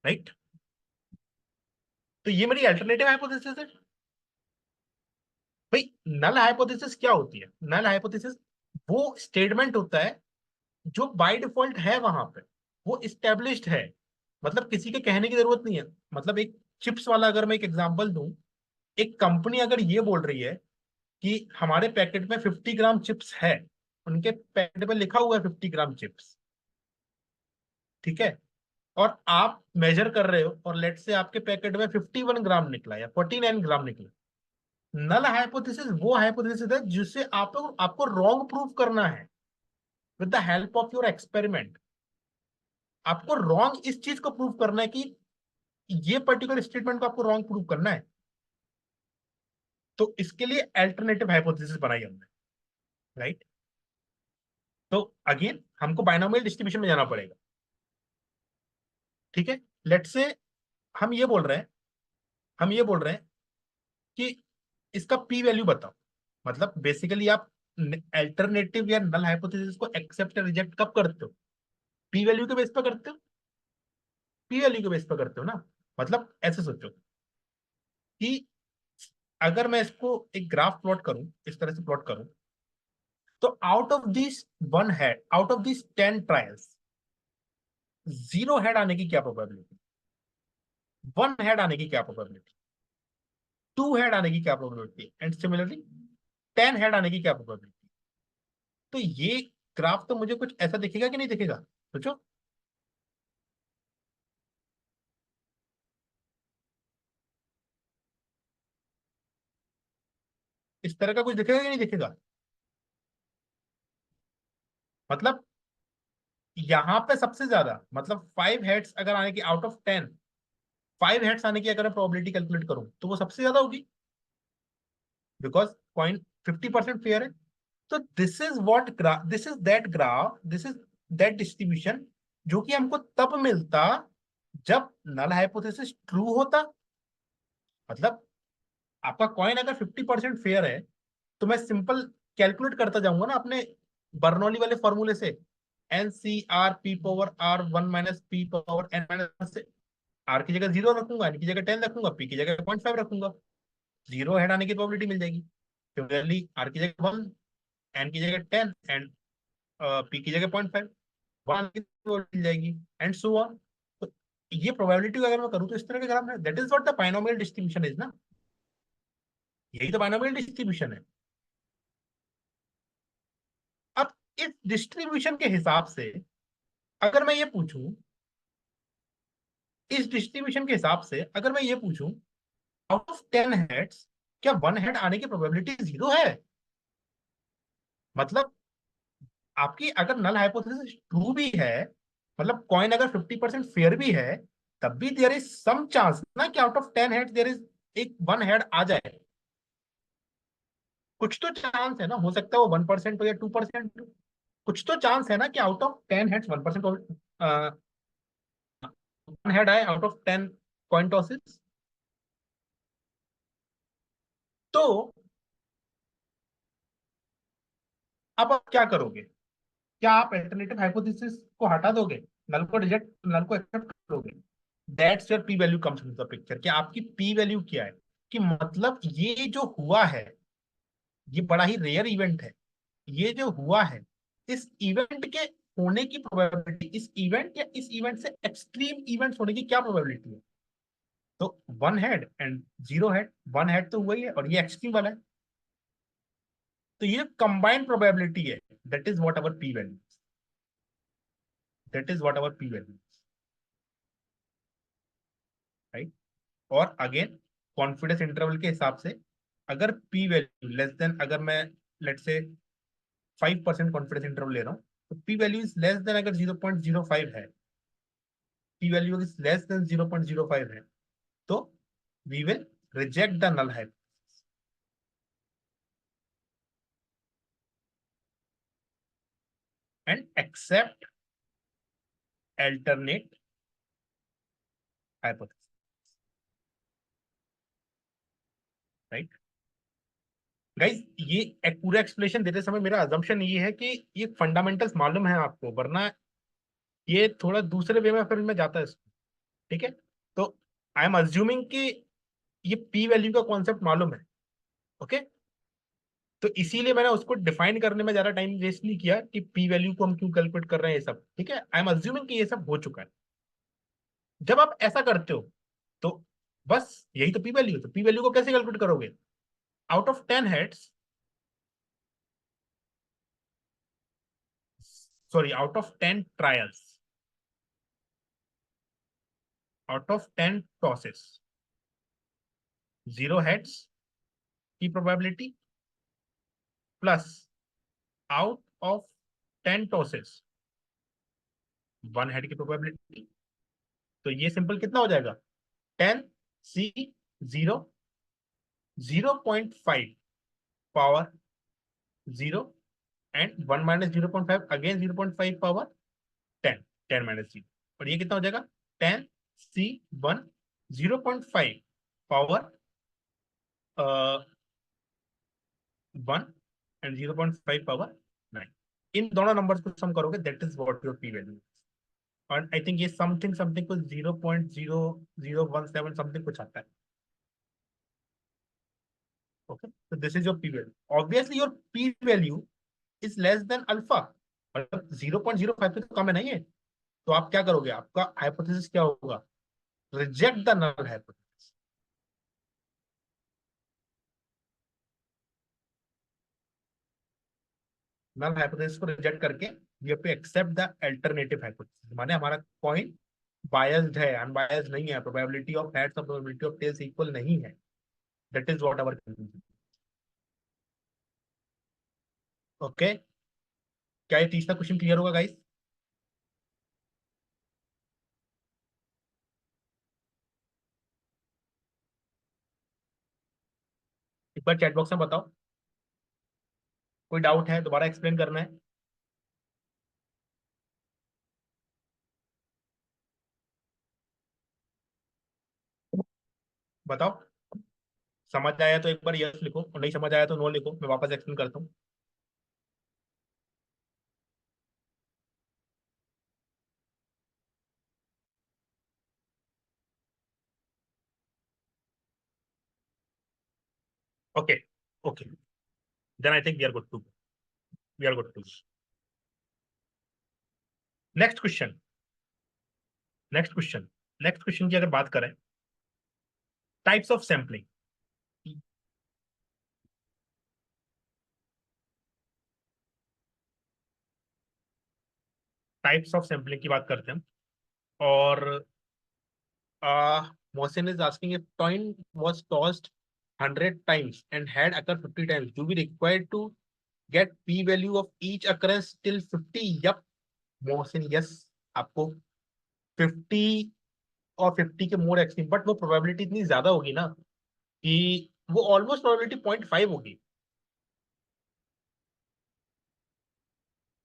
राइट? तो ये मेरी अल्टरनेटिव हाइपोथेसिस है। भाई, नल हाइपोथेसिस क्या होती है? नल हाइपोथेसिस वो स्टेटमेंट होता है जो बाय डिफॉल्ट है वहां पे, वो इस्टेब्लिश्ड है, मतलब किसी के कहने की जरूरत नहीं है। मतलब एक चिप्स वाला, अगर मैं एक एग्जांपल दूं, एक कंपनी अगर ये बोल रही है कि हमारे पैकेट में 50 ग्राम चिप्स है, उनके पैकेट पे लिखा हुआ है 50 ग्राम चिप्स, ठीक है, और आप मेजर कर रहे हो और लेट से आपके पैकेट में 51 ग्राम निकला या 49 ग्राम निकला, नल हाइपोथेसिस वो हाइपोथेसिस है जिससे आपको आपको रॉन्ग प्रूफ करना है with the help of your experiment. आपको रॉन्ग इस चीज को प्रूव करना है कि ये पर्टिकुलर स्टेटमेंट को आपको रॉन्ग प्रूव करना है। तो इसके लिए अल्टरनेटिव हाइपोथेसिस बनाई हमने, राइट? तो अगेन हमको बायनोमियल डिस्ट्रीब्यूशन में जाना पड़ेगा। ठीक है, लेट से हम ये बोल रहे हैं, हम ये बोल रहे हैं कि इसका पी वैल्यू बताओ। मतलब बेसिकली आप अल्टरनेटिव या नल हाइपोथेसिस को एक्सेप्ट या रिजेक्ट कब करते हो? पी वैल्यू के बेस पर करते हो, पी वैल्यू के बेस पर करते हो ना। मतलब ऐसे सोचो कि अगर मैं इसको एक ग्राफ प्लॉट करूं, इस तरह से प्लॉट करूं, तो out of this 10 trials, 0 head आने की क्या प्रोबेबिलिटी, 1 हेड आने की क्या प्रोबेबिलिटी, 2 हेड आने की क्या प्रोबेबिलिटी, एंड सिमिलरली 10 हेड आने की क्या प्रोबेबिलिटी? तो ये ग्राफ तो मुझे कुछ ऐसा दिखेगा कि नहीं दिखेगा? सोचो। इस तरह का कुछ दिखेगा कि नहीं दिखेगा? मतलब यहाँ पे सबसे ज्यादा, मतलब 5 हेड्स अगर आने की, आउट ऑफ 10 5 हेड्स आने की अगर मैं प्रोबेबिलिटी कैलकुलेट करूं तो वो सबसे ज्यादा होगी, बिकॉज पॉइंट 50% फेयर है। तो this is what graph, this is that graph, this is that distribution जो कि हमको तब मिलता जब नल हाइपोथेसिस ट्रू होता, मतलब आपका कॉइन अगर 50% फेयर है, तो मैं सिंपल कैलकुलेट करता जाऊंगा ना अपने बर्नौली वाले फॉर्मूले से, n C r p power r one minus p power n minus से। आर की जगह 0 रखूंगा, एन की जगह 10 रखूंगा, पी की जगह 0.5 रखूंगा, 0 हेड आने की प्रोबेबिलिटी मिल जाएगी। सिमिलरली आर की जगह 1, एन की जगह 10 एंड पी की जगह 0.5, 1 की प्रोबेबिलिटी मिल जाएगी एंड सो ऑन। तो ये प्रोबेबिलिटी अगर मैं करूँ तो इस तरह के ग्राफ है, that is what the binomial distribution is ना, यही तो बाइनोमियल डिस्ट्रीब्यूशन है। अब इस डिस्ट्रीब्यूशन के हिसाब से अगर मैं ये पूछूं, इस डिस्ट्रीब्यूशन के हिसाब से अगर मैं ये पूछूं, आउट ऑफ 10 हेड्स क्या 1 हेड आने की प्रोबेबिलिटी 0 है? मतलब आपकी अगर नल हाइपोथेसिस ट्रू भी है, मतलब कॉइन अगर 50% फेयर भी है, तब भी देयर इज सम चांस ना कि out of 10 head there is एक 1 हेड आ जाए। कुछ तो चांस है ना, हो सकता है वो 1% हो या 2%, कुछ तो चांस है ना कि आउट ऑफ 10 हेड्स 1% 1 हेड आए आउट ऑफ 10 कॉइन टॉसेस। तो अब आप क्या करोगे? क्या आप अल्टरनेटिव हाइपोथेसिस को हटा दोगे, नल को रिजेक्ट, नल को एक्सेप्ट करोगे? That's your P value comes in the picture. कि आपकी पी वैल्यू क्या है, कि मतलब ये जो हुआ है, ये बड़ा ही रेयर इवेंट है। ये जो हुआ है, इस इवेंट के होने की प्रोबेबिलिटी, इस इवेंट या इस इवेंट से एक्सट्रीम इवेंट्स होने की क्या प्रोबेबिलिटी है? तो 1 हेड एंड 0 हेड, 1 हेड तो हुआ ही है और ये एक्सट्रीम वाला है। तो ये कंबाइंड प्रोबेबिलिटी है, that is what our P value, that is what our P value, right. और अगेन कॉन्फिडेंस इंटरवल के हिसाब से, अगर पी वैल्यू लेस देन, अगर मैं लेट से 5% कॉन्फिडेंस इंटरवल ले रहा हूँ, तो p value is less than, अगर 0.05 है, p value is less than 0.05 है, तो we will reject the null hypothesis and accept alternate hypothesis, right. Guys ये एक पूरा एक्सप्लेनेशन देते समय मेरा अजम्पशन ये है कि ये फंडामेंटल्स मालूम है आपको, वरना ये थोड़ा दूसरे वे में फिर में जाता है इसको, ठीक है। तो आई एम अज्यूमिंग कि ये पी वैल्यू का कॉन्सेप्ट मालूम है, ओके। तो इसीलिए मैंने उसको डिफाइन करने में ज्यादा टाइम वेस्ट नहीं किया कि पी वैल्यू को हम क्यों कैलकुलेट कर रहे हैं, ये सब ठीक है। आई एम अज्यूमिंग कि ये सब हो चुका है। जब आप ऐसा करते हो तो बस यही तो पी वैल्यू है। तो पी वैल्यू को कैसे कैलकुलेट करोगे? Out of 10 heads, sorry out of 10 trials, out of 10 tosses, 0 heads की probability plus out of 10 tosses 1 head की प्रोबेबिलिटी। तो ये सिंपल कितना हो जाएगा? 10 C 0, 0.5 power 0 and 1 minus 0.5 again 0.5 power 10, 10 minus 0। और ये कितना हो जाएगा? 10 C 1, 0.5 पावर 1 एंड 0.5 पावर 9। इन दोनों नंबर्स को सम करोगे, that is what your P value. और आई थिंक ये समथिंग समथिंग कुछ 0.0017 समथिंग कुछ आता है, ओके। तो this is your P value. Obviously your P value is less then alpha, मतलब 0.05 से तो कम है नहीं है। तो आप क्या करोगे? आपका हाइपोथेसिस क्या होगा? Reject the null hypothesis. Null hypothesis को रिजेक्ट करके we have to accept the alternative hypothesis, माने हमारा कॉइन बायस्ड है, अनबायस्ड नहीं है, प्रोबेबिलिटी ऑफ हेड्स और प्रोबेबिलिटी ऑफ टेल्स इक्वल नहीं है। That is what our conclusion, okay. क्या ये तीसरा क्वेश्चन क्लियर होगा गाइस? एक बार चैट बॉक्स में बताओ, कोई डाउट है, दोबारा एक्सप्लेन करना है? बताओ, समझ आया तो एक बार यस लिखो, और नहीं समझ आया तो नो लिखो, मैं वापस एक्सप्लेन करता हूँ। Okay, okay, then I think we are good to, we are good to. Next question, next question, next question की अगर बात करें, types of sampling, types of sampling की बात करते हैं। और Mohsin is asking if coin was tossed 100 times and had occurred 50 times, do we required to get p value of each occurrence till 50? Yep, Mohsin, yes, आपको 50 और 50 के मोर एक्सट्रीम, बट वो प्रोबेबिलिटी इतनी ज्यादा होगी ना कि वो ऑलमोस्ट प्रोबेबिलिटी 0.5 होगी।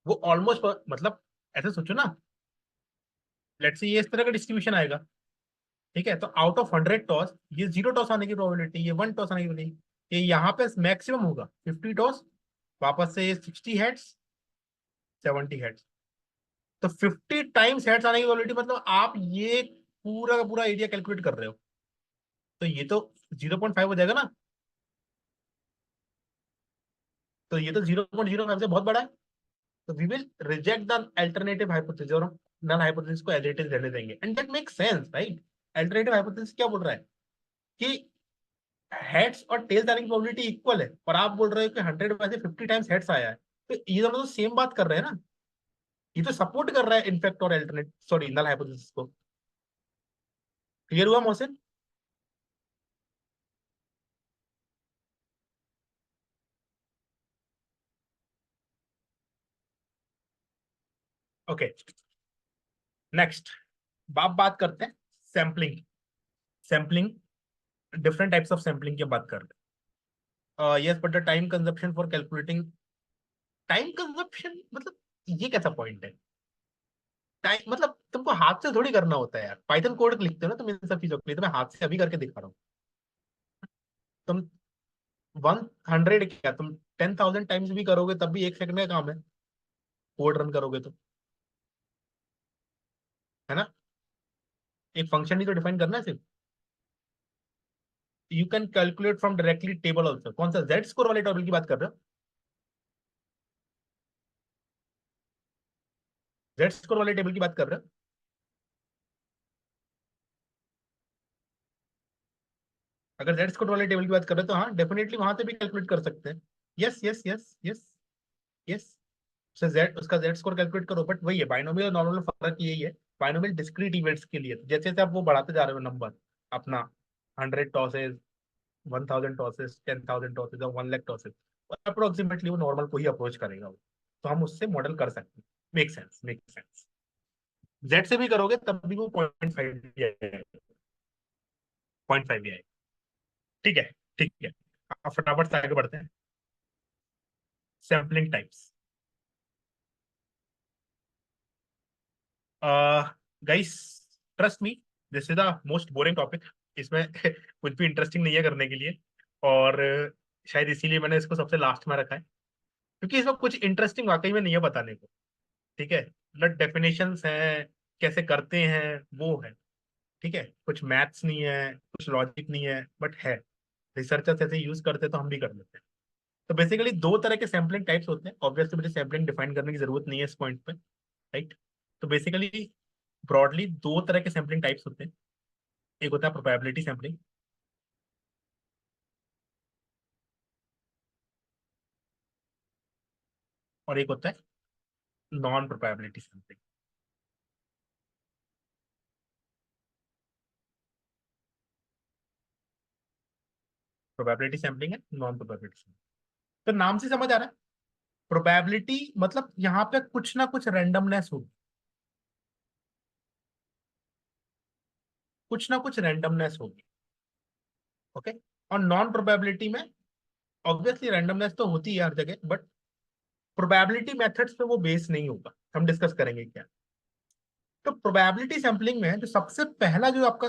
वो ऑलमोस्ट मतलब ऐसे सोचो ना, लेट्स से ये इस तरह का डिस्ट्रीब्यूशन आएगा, ठीक है, तो आउट ऑफ 100 टॉस ये 0 टॉस आने की प्रोबेबिलिटी, ये 1 टॉस आने की प्रोबेबिलिटी, ये यहाँ पे मैक्सिमम होगा 50 टॉस, वापस से 60 हेड्स, 70 हेड्स, तो 50 टाइम्स हेड्स आने की प्रोबेबिलिटी, मतलब आप ये पूरा का पूरा एरिया कैलकुलेट कर रहे हो, तो ये तो 0.5 हो जाएगा ना, तो ये तो 0.05 से बहुत बड़ा है। तो we will reject the alternative hypothesis और हम नल हाइपोथेसिस को एज इट इज रहने देंगे, and that make sense, right. Alternative hypothesis क्या बोल रहा है कि हेड्स और टेल्स आने की प्रोबेबिलिटी इक्वल है, और आप बोल रहे हो कि 100 में से 50 टाइम्स हेड्स आया है, तो ये दोनों तो सेम बात कर रहे हैं ना, ये तो सपोर्ट कर रहा है इनफैक्ट और अल्टरनेट, सॉरी, नल हाइपोथेसिस को। क्लियर हुआ मोहसिन? ओके, नेक्स्ट आप बात करते हैं sampling, sampling, different types of sampling की बात कर रहे हैं। Yes, but the time consumption for calculating, time consumption मतलब ये कैसा पॉइंट है? टाइम मतलब तुमको हाथ से थोड़ी करना होता है यार, पाइथन कोड लिखते हो ना तुम इन सब चीजों के लिए, तो मैं हाथ से अभी करके दिखा रहा हूँ। तुम 100 क्या, तुम 10,000 टाइम्स भी करोगे तब भी 1 सेकंड का काम है, कोड रन करोगे तो, है ना? एक फंक्शन ही तो डिफाइन करना है सिर्फ। You can calculate from directly table also, कौन सा जेड स्कोर वाले टेबल की बात कर रहे हो? जेड स्कोर वाले टेबल की बात कर रहे हो? अगर जेड स्कोर वाले टेबल की बात कर रहे हो तो हाँ, डेफिनेटली वहां से भी कैलकुलेट कर सकते हैं। Yes yes yes yes yes, उससे जेड, उसका जेड स्कोर कैलकुलेट करो, बट वही है, बाइनोमियल और नॉर्मल फर्क यही है। बाइनोमियल डिस्क्रीट इवेंट्स के लिए जैसे जैसे आप वो बढ़ाते जा रहे हो नंबर अपना, 100 टॉसेज, 1,000 टॉसेज, 10,000 टॉसेज और 1 लाख टॉसेज, अप्रोक्सीमेटली वो नॉर्मल को ही अप्रोच करेगा वो, तो हम उससे मॉडल कर सकते हैं। Make sense, make sense. Z से भी करोगे तब भी वो 0.5 भी आएगा, 0.5 भी आएगा। ठीक है, ठीक है, आप फटाफट से आगे बढ़ते हैं। Sampling types, guys, trust me, this is the most boring topic, इसमें कुछ भी इंटरेस्टिंग नहीं है करने के लिए, और शायद इसीलिए मैंने इसको सबसे लास्ट में रखा है, क्योंकि इसमें कुछ इंटरेस्टिंग वाकई में नहीं है बताने को। ठीक है, मतलब डेफिनेशंस हैं, कैसे करते हैं वो है, ठीक है, कुछ मैथ्स नहीं है, कुछ लॉजिक नहीं है, बट है, रिसर्चर्स ऐसे यूज करते हैं तो हम भी कर लेते हैं। तो बेसिकली दो तरह के सैम्पलिंग टाइप्स होते हैं, ऑब्वियसली मुझे सैम्पलिंग डिफाइन करने की जरूरत नहीं है इस पॉइंट पे, राइट। तो बेसिकली ब्रॉडली दो तरह के सैम्पलिंग टाइप्स होते हैं, एक होता है प्रोबेबिलिटी सैम्पलिंग, और एक होता है non probability sampling. Probability sampling है, नॉन प्रोबेबिलिटी सैम्पलिंग, तो नाम से समझ आ रहा है, प्रोबेबिलिटी मतलब यहाँ पे कुछ ना कुछ रैंडमनेस होगी, कुछ ना कुछ रैंडमनेस होगी, ओके। और नॉन प्रोबेबिलिटी में ऑब्वियसली रैंडमनेस तो होती है हर जगह, बट प्रोबेबिलिटी मेथड्स पे वो बेस नहीं होगा, हम डिस्कस करेंगे क्या। तो प्रोबेबिलिटी सैम्पलिंग में जो सबसे पहला जो आपका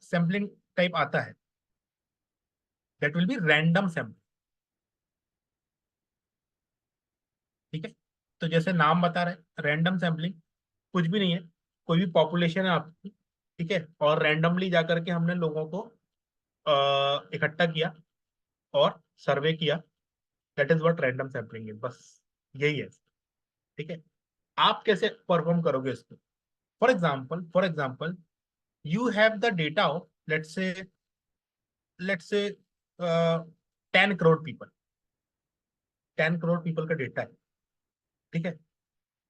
सैम्पलिंग टाइप आता है, that will be random sample. ठीक है, तो जैसे नाम बता रहे रैंडम सैम्पलिंग, कुछ भी नहीं है, कोई भी पॉपुलेशन है आपकी, ठीक है, और रैंडमली जाकर के हमने लोगों को इकट्ठा किया और सर्वे किया, that is what random sampling है, बस यही है। ठीक है, आप कैसे परफॉर्म करोगे इसको? For example you have the data of let's say 10 crore people, 10 crore people का डेटा है। ठीक है,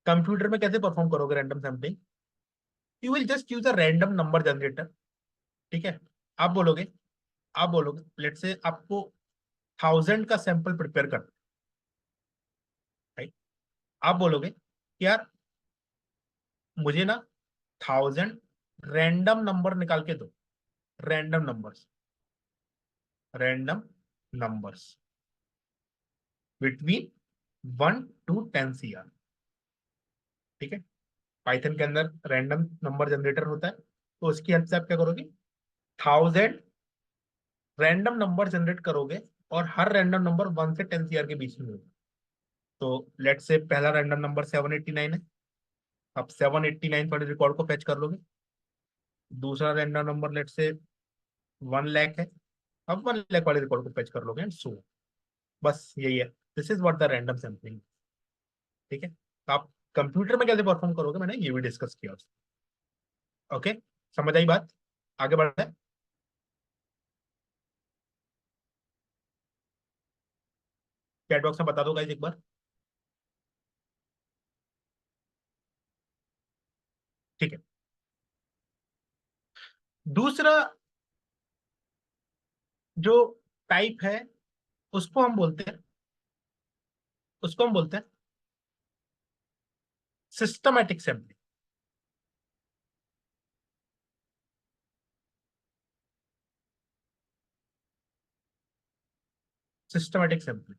कंप्यूटर में कैसे परफॉर्म करोगे random sampling? You will just use a random number generator. ठीक है, आप बोलोगे आप बोलोगे लेट्स से आपको 1000 का सैंपल प्रिपेयर करना है, right? आप बोलोगे कि यार मुझे ना 1000 रैंडम नंबर निकाल के दो, random numbers, random numbers between 1 to 10 CR। ठीक है, पाइथन के अंदर रैंडम नंबर जनरेटर होता है, तो उसकी हेल्प से आप क्या करोगे, 1000 रैंडम नंबर जनरेट करोगे, और हर रैंडम नंबर 1 से 10 CR के बीच में होगा। तो लेट से पहला रैंडम नंबर 789 है, आप 789 वाले रिकॉर्ड को फैच कर लोगे। दूसरा रैंडम नंबर लेट से 1 लाख है, अब 1 लाख वाले रिकॉर्ड को फैच कर लोगे, एंड सो बस यही है, this is what the random sampling. ठीक है, तो आप कंप्यूटर में कैसे परफॉर्म करोगे मैंने ये भी डिस्कस किया उससे। ओके, समझ आई बात? आगे बढ़ते हैं। चैट बॉक्स में बता दो गाइस एक बार। ठीक है, दूसरा जो टाइप है उसको हम बोलते हैं उसको हम बोलते हैं सिस्टमैटिक सैम्पलिंग। सिस्टमैटिक सैम्पलिंग,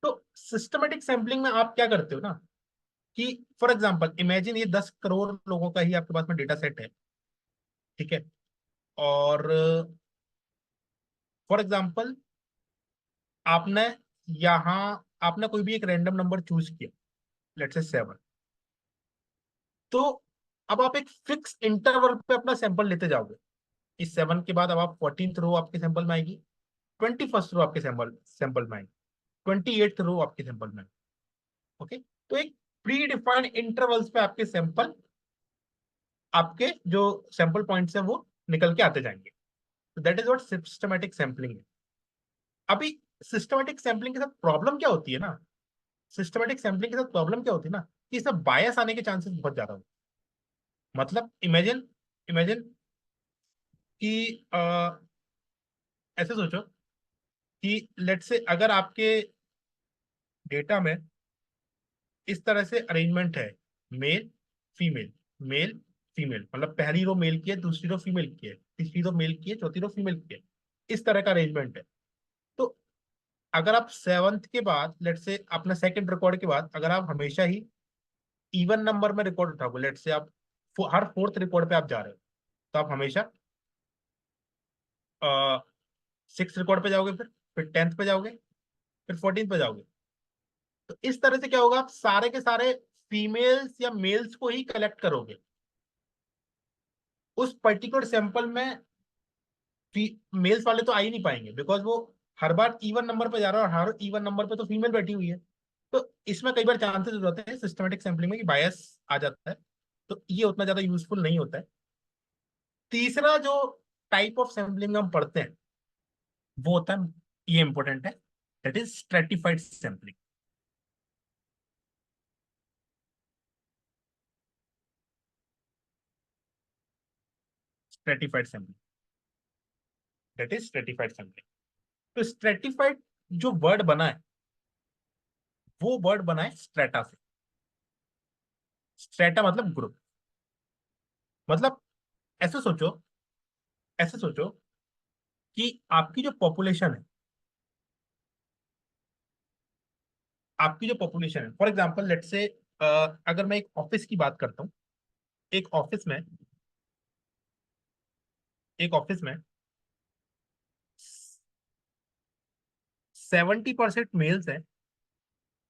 तो सिस्टमैटिक सैम्पलिंग में आप क्या करते हो ना, कि फॉर एग्जांपल इमेजिन ये 10 करोड़ लोगों का ही आपके पास में डेटा सेट है। ठीक है, और फॉर एग्जांपल आपने यहाँ आपने कोई भी एक रैंडम नंबर चूज किया, लेट्स से 7। तो अब आप एक फिक्स इंटरवल पे अपना सैंपल लेते जाओगे। इस 7 के बाद अब आप 14th रो आपके सैंपल में आएगी, 21st रो आपके सैंपल सैंपल में आएगी, 28th रो आपके सैंपल में। ओके, तो एक प्री डिफाइंड इंटरवल्स पे आपके सैंपल, आपके जो सैंपल पॉइंट्स हैं वो निकल के आते जाएंगे। तो that is what systematic sampling है। अभी सिस्टमैटिक सैंपलिंग के साथ प्रॉब्लम क्या होती है ना, सिस्टमैटिक सैंपलिंग के साथ प्रॉब्लम क्या होती है ना, कि इसमें बायस आने के चांसेस बहुत ज्यादा होते हैं। मतलब इमेजिन इमेजिन कि ऐसे सोचो कि लेट से अगर आपके डेटा में इस तरह से अरेंजमेंट है, मेल फीमेल, मेल फीमेल, मतलब पहली रो मेल की है, दूसरी रो फीमेल की है, तीसरी रो मेल की है, चौथी रो फीमेल की है, इस तरह का अरेंजमेंट है। तो अगर आप 7th के बाद लेट से अपना सेकंड रिकॉर्ड के बाद अगर आप हमेशा ही इवन नंबर में रिकॉर्ड उठाओगे, लेट से आप हर 4th रिकॉर्ड पे आप जा रहे हो, तो आप हमेशा 6th रिकॉर्ड पे जाओगे, फिर 10th पे जाओगे, फिर 14th पे जाओगे। तो इस तरह से क्या होगा, आप सारे के सारे फीमेल्स या मेल्स को ही कलेक्ट करोगे उस पर्टिकुलर सैंपल में। मेल्स वाले तो आ ही नहीं पाएंगे, बिकॉज वो हर बार इवन नंबर पे जा रहा है, और हर इवन नंबर पे तो फीमेल बैठी हुई है। तो इसमें कई बार चांसेस हो जाते हैं सिस्टमेटिक सैम्पलिंग में कि बायस आ जाता है, तो ये उतना ज्यादा यूजफुल नहीं होता है। तीसरा जो टाइप ऑफ सैम्पलिंग हम पढ़ते हैं वो होता है, ये इंपॉर्टेंट है, that is stratified sampling. Stratified sampling, that is stratified sampling. तो स्ट्रेटिफाइड जो वर्ड बना है वो वर्ड बना है स्ट्रेटा से। स्ट्रेटा मतलब ग्रुप। मतलब ऐसे सोचो ऐसे सोचो कि आपकी जो पॉपुलेशन है, आपकी जो पॉपुलेशन है, फॉर एग्जांपल लेट्स से अगर मैं एक ऑफिस की बात करता हूँ, एक ऑफिस में एक ऑफिस में 70% मेल्स है,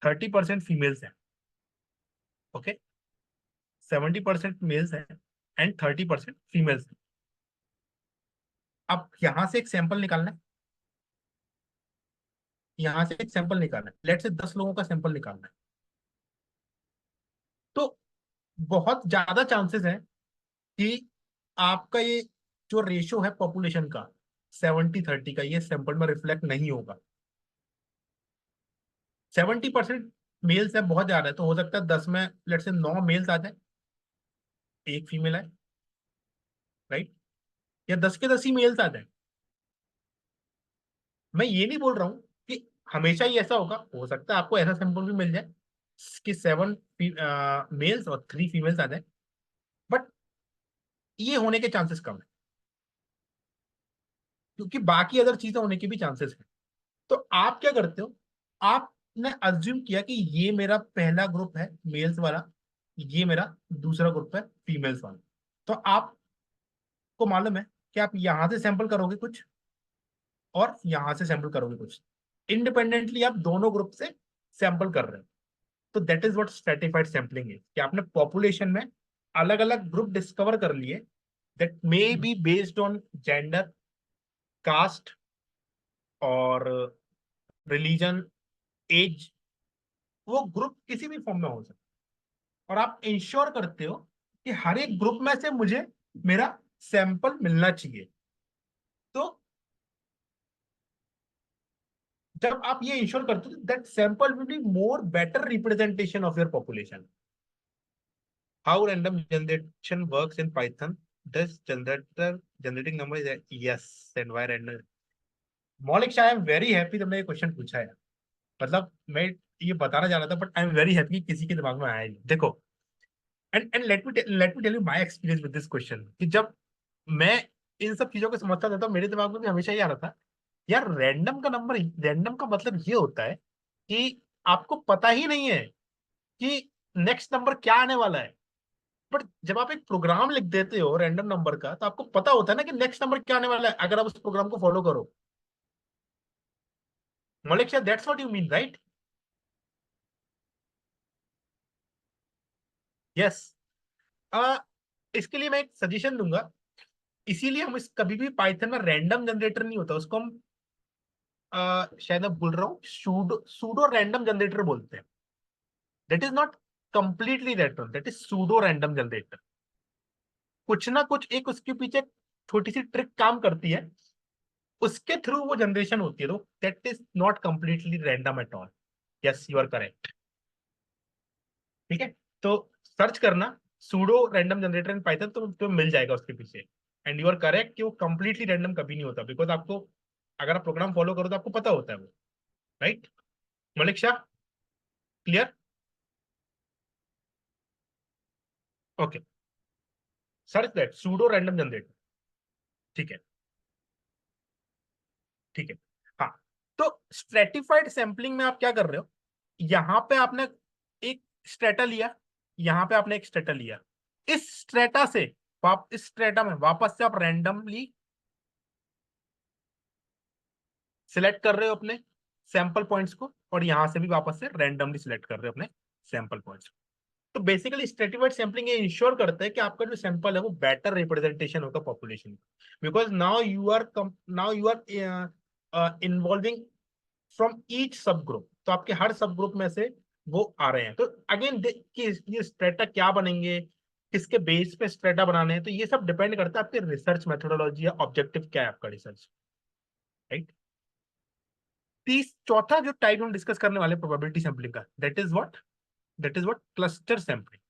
30% फीमेल्स है। ओके, 70% मेल्स है एंड 30% फीमेल्स है। अब यहां से एक सैंपल निकालना है, यहां से एक सैंपल निकालना है, लेट से 10 लोगों का सैंपल निकालना है। तो बहुत ज्यादा चांसेस है कि आपका ये जो रेशियो है पॉपुलेशन का 70-30 का, ये सैंपल में रिफ्लेक्ट नहीं होगा। 70% मेल्स है, बहुत ज्यादा है, तो हो सकता है 10 में लेट से 9 मेल्स आ जाए, एक फीमेल है, राइट? या 10 के 10 ही मेल्स आ जाए। मैं ये नहीं बोल रहा हूँ कि हमेशा ही ऐसा होगा, हो सकता है आपको ऐसा सैंपल भी मिल जाए कि 7 मेल्स और 3 फीमेल्स आ जाए, बट ये होने के चांसेस कम है, क्योंकि बाकी अदर चीजें होने के भी चांसेस है। तो आप क्या करते हो, आपने अज्यूम किया कि ये मेरा पहला ग्रुप है मेल्स वाला, ये मेरा दूसरा ग्रुप है फीमेल्स वाला। तो आपको मालूम है कि आप यहां से सैंपल करोगे कुछ और यहां से सैंपल करोगे कुछ, इंडिपेंडेंटली आप दोनों ग्रुप से सैंपल कर रहे हो। तो that is what stratified sampling है, कि आपने पॉपुलेशन में अलग अलग ग्रुप डिस्कवर कर लिए that may be based on gender, caste और रिलीजन, एज। वो ग्रुप किसी भी फॉर्म में हो सकता है, और आप इंश्योर करते हो कि हर एक ग्रुप में से मुझे मेरा सैंपल मिलना चाहिए। तो जब आप ये इंश्योर करते हो that sample will be more better representation of your population. How random generation works in Python, this generator generating number is yes and why random. Maulik Shah, I am very happy तुमने ये क्वेश्चन पूछा है। मतलब मैं ये बताना चाह रहा था, but I am very happy किसी के दिमाग में आया ही। देखो, and let me tell you my experience with this question, कि जब मैं इन सब चीजों को समझता था तो मेरे दिमाग में भी हमेशा ये आ रहा था, यार रैंडम का नंबर, रैंडम का मतलब ये होता है कि आपको पता ही नहीं है कि नेक्स्ट नंबर क्या आने वाला है। बट जब आप एक प्रोग्राम लिख देते हो रैंडम नंबर का, तो आपको पता होता है ना कि नेक्स्ट नंबर क्या आने वाला है, अगर आप उस प्रोग्राम को फॉलो करो। Malik Shah, that's what you mean, right? Yes. इसके लिए मैं एक सजेशन दूंगा। इसीलिए हम इस कभी भी पाइथन में रैंडम जनरेटर नहीं होता, उसको हम शायद मैं भूल रहा हूँ, सूडो सूडो रैंडम जनरेटर बोलते हैं। That is not completely random, that is pseudo random generator. कुछ ना कुछ एक उसके पीछे छोटी सी ट्रिक काम करती है, उसके थ्रू वो जनरेशन होती है। तो that is not completely random at all. Yes, you are correct. ठीक है, तो सर्च करना pseudo random generator in Python, तो तुम्हें मिल जाएगा उसके पीछे। एंड यू आर करेक्ट कि वो कंप्लीटली रैंडम कभी नहीं होता, बिकॉज आपको, अगर आप प्रोग्राम फॉलो करो तो आपको पता होता है वो, right? Malik Shah, clear? Okay, search that pseudo random generator. ठीक है, ठीक है। हाँ, तो स्ट्रेटिफाइड सैंपलिंग में आप क्या कर रहे हो, यहां पे आपने एक स्ट्रेटा लिया, यहां पे आपने एक स्ट्रेटा लिया, इस स्ट्रेटा से इस स्ट्रेटा में वापस से आप रैंडमली सिलेक्ट कर रहे हो अपने सैंपल पॉइंट्स को, और यहां से भी वापस से रैंडमली सिलेक्ट कर रहे हो अपने सैंपल पॉइंट्स को। तो बेसिकली स्ट्रेटिफाइड सैंपलिंग ये इंश्योर करता है कि आपका जो सैंपल है वो बेटर रिप्रेजेंटेशन होगा पॉपुलेशन का, because now you are involving from each subgroup. तो आपके हर सब ग्रुप में से वो आ रहे हैं। तो अगेन कि ये स्ट्रेटा क्या बनेंगे, किसके बेस पे स्ट्रेटा बनाने हैं, तो ये सब डिपेंड करता है आपके रिसर्च मेथोडोलॉजी या ऑब्जेक्टिव क्या है आपका रिसर्च, राइट? तीस चौथा जो टाइप हम डिस्कस करने वाले प्रोबेबिलिटी सैंपलिंग का, that is what cluster sampling.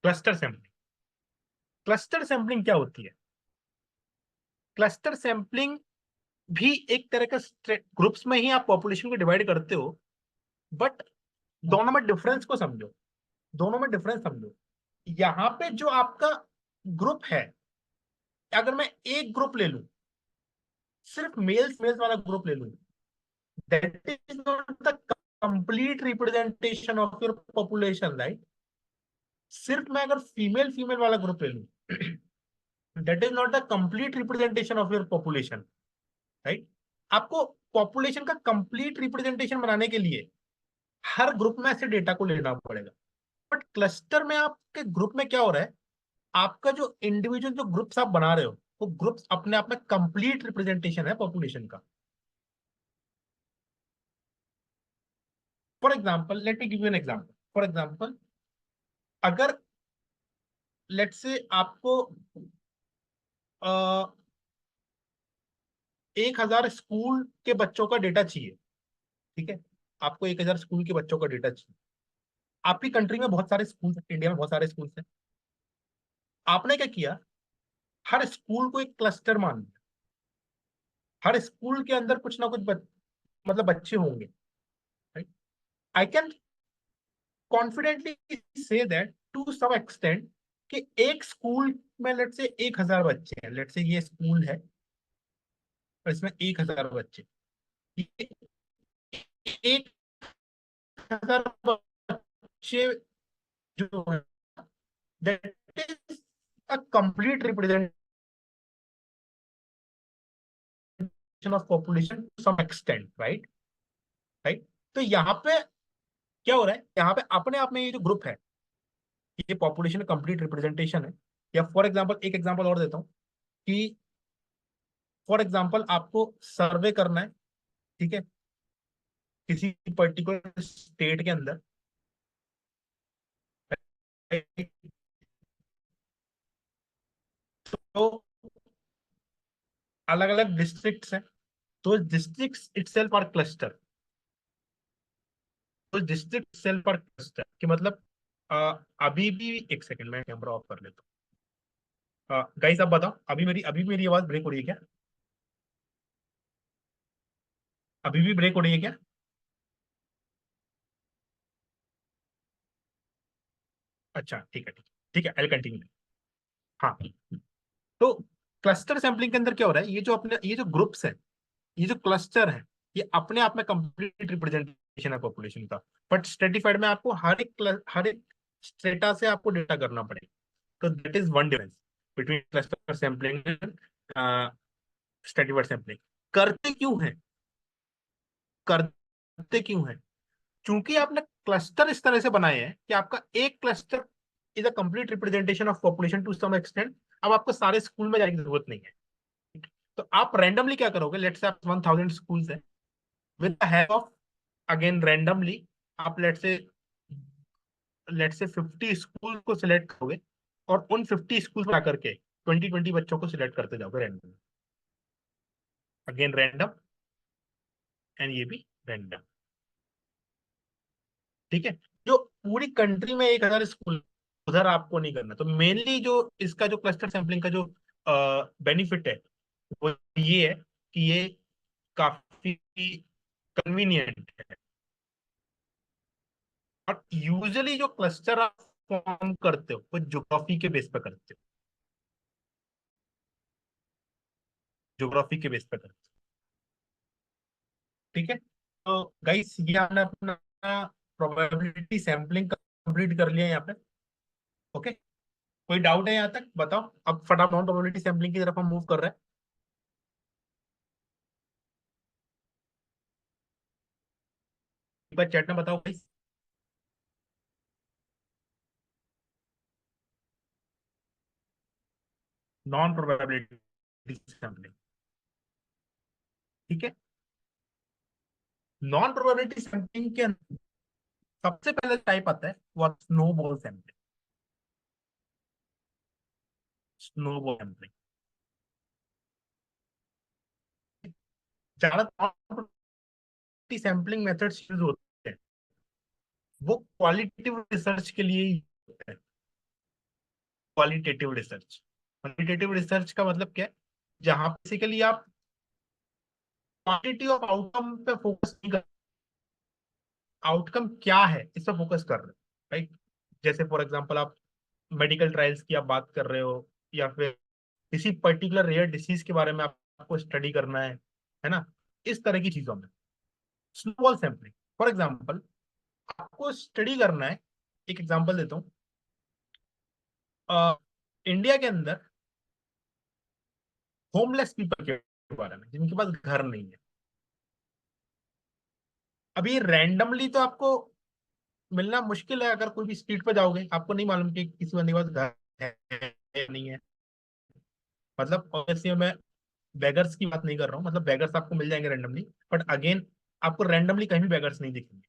Cluster sampling, cluster sampling क्या होती है? क्लस्टर सैंपलिंग भी एक तरह का, ग्रुप्स में ही आप पॉपुलेशन को डिवाइड करते हो, बट दोनों में डिफरेंस को समझो, दोनों में डिफरेंस समझो। यहाँ पे जो आपका ग्रुप है, अगर मैं एक ग्रुप ले लूं, सिर्फ मेल्स मेल्स वाला ग्रुप ले लूं, that is not the complete representation of your population, right? सिर्फ मैं अगर फीमेल फीमेल वाला ग्रुप ले लूं, that is not the complete representation of your population, right. आपको पॉपुलेशन का कंप्लीट रिप्रेजेंटेशन बनाने के लिए हर ग्रुप में से डेटा को लेना पड़ेगा। बट क्लस्टर में आपके ग्रुप में क्या हो रहा है, आपका जो इंडिविजुअल जो ग्रुप्स आप बना रहे हो वो ग्रुप्स अपने आप में कंप्लीट रिप्रेजेंटेशन है पॉपुलेशन का। For example, let me give you an example. For example, अगर लेट से आपको 1000 स्कूल के बच्चों का डेटा चाहिए, ठीक है, आपको 1000 स्कूल के बच्चों का डेटा चाहिए। आपकी कंट्री में बहुत सारे स्कूल, इंडिया में बहुत सारे स्कूल हैं। आपने क्या किया, हर स्कूल को एक क्लस्टर मान लिया। हर स्कूल के अंदर कुछ ना कुछ मतलब बच्चे होंगे, right. I can confidently say that to some extent कि एक स्कूल में लेट से 1000 बच्चे हैं, लेट से ये स्कूल है और इसमें 1000 बच्चे, ये 1000 बच्चे जो है, that is a complete representation of population to some extent, right. Right. तो यहाँ पे क्या हो रहा है, यहाँ पे अपने आप में ये जो ग्रुप है ये पॉपुलेशन कंप्लीट रिप्रेजेंटेशन है। या फॉर एग्जांपल, एक एग्जांपल और देता हूँ कि फॉर एग्जांपल आपको सर्वे करना है, ठीक है, किसी पर्टिकुलर स्टेट के अंदर, तो अलग अलग डिस्ट्रिक्ट्स हैं, तो डिस्ट्रिक्ट्स इटसेल्फ आर क्लस्टर। तो डिस्ट्रिक्ट सेल्फ आर क्लस्टर कि मतलब अभी भी, एक सेकंड मैं कैमरा ऑफ कर लेता हूँ। गाइस आप बताओ, अभी मेरी आवाज ब्रेक हो रही है क्या? अभी भी ब्रेक हो रही है क्या? अच्छा, ठीक है, ठीक है, ठीक है, आई कंटिन्यू। हाँ, तो क्लस्टर सैंपलिंग के अंदर क्या हो रहा है, ये जो ग्रुप्स है, ये जो क्लस्टर है, ये अपने आप में कंप्लीट रिप्रेजेंटेशन है पॉपुलेशन का। बट स्ट्रेटिफाइड में आपको हर एक स्ट्रेटा से आपको डेटा करना पड़ेगा। तो that is one difference between cluster sampling and stratified sampling. करते क्यों है, करते क्यों है? चूंकि आपने क्लस्टर इस तरह से बनाए हैं कि आपका एक cluster is a complete representation of population to some extent. अब आपको सारे स्कूल में जाने की जरूरत नहीं है। तो आप रैंडमली क्या करोगे, लेट्स से आप 1000 स्कूल्स है, with the help of, again randomly, आप लेट्स से 50 स्कूल को सिलेक्ट करोगे और उन 50 स्कूल में आकर के 20-20 बच्चों को सिलेक्ट करते जाओगे रैंडम, अगेन रैंडम, एंड ये भी रैंडम, ठीक है। जो पूरी कंट्री में 1000 स्कूल, उधर आपको नहीं करना। तो मेनली जो इसका जो क्लस्टर सैंपलिंग का जो बेनिफिट है वो ये है कि ये काफी कन्वीनियंट है। और यूजुअली जो क्लस्टर आप फॉर्म करते हो वो ज्योग्राफी के बेस पे करते हो, ज्योग्राफी के बेस पे करते हो, ठीक है। तो गाइस ये हमने अपना प्रोबेबिलिटी सैंपलिंग कंप्लीट कर लिया यहाँ पे। ओके, कोई डाउट है यहाँ तक? बताओ, अब फटाफट नॉन प्रोबेबिलिटी सैंपलिंग की तरफ हम मूव कर रहे हैं। एक बार चैट में बताओ गाइस। नॉन प्रोबेबिलिटी सैंपलिंग, ठीक है। नॉन प्रोबेबिलिटी सैंपलिंग के अंदर सबसे पहले टाइप आता है वो स्नोबॉल सैंपलिंग। स्नोबॉल सैंपलिंग, ज्यादा सैंपलिंग मेथड्स यूज होते हैं वो क्वालिटेटिव रिसर्च के लिए ही होते हैं। क्वालिटेटिव रिसर्च, क्वालिटेटिव रिसर्च का मतलब क्या है, जहां बेसिकली आप क्वांटिटी ऑफ आउटकम पे फोकस नहीं कर, आउटकम क्या है इस पे फोकस कर रहे हो, राइट। जैसे फॉर एग्जांपल आप मेडिकल ट्रायल्स की आप बात कर रहे हो, या फिर किसी पर्टिकुलर रेयर डिसीज के बारे में आपको स्टडी करना है ना, इस तरह की चीजों में स्नोबॉल सैंपलिंग। फॉर एग्जांपल, आपको स्टडी करना है, एक एग्जांपल देता हूँ। इंडिया के अंदर होमलेस पीपल के बारे में जिनके पास घर नहीं है। अभी रैंडमली तो आपको मिलना मुश्किल है, अगर कोई भी स्ट्रीट पे जाओगे आपको नहीं मालूम कि किसी बंदे के पास घर है या नहीं है। मतलब ऑब्वियसली मैं बेगर्स की बात नहीं कर रहा हूँ, मतलब बेगर्स आपको मिल जाएंगे रैंडमली, बट अगेन आपको रैंडमली कहीं भी बेगर्स नहीं दिखेंगे।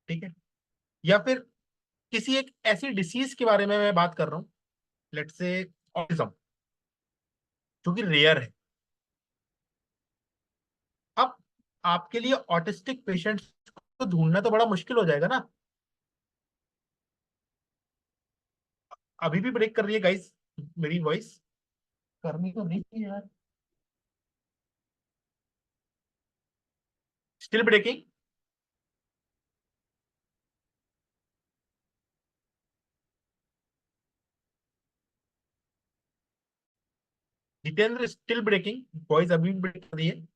ठीक है। या फिर किसी एक ऐसी डिसीज के बारे में मैं बात कर रहा हूँ, लेट्स से ऑटिज्म, जो कि रेयर है। अब आपके लिए ऑटिस्टिक पेशेंट्स को ढूंढना तो बड़ा मुश्किल हो जाएगा ना। अभी भी ब्रेक कर रही है गाइस मेरी वॉइस? करनी तो नहीं थी यार। Still breaking? Jitendra still breaking, voice अभी भी ब्रेक कर रही है।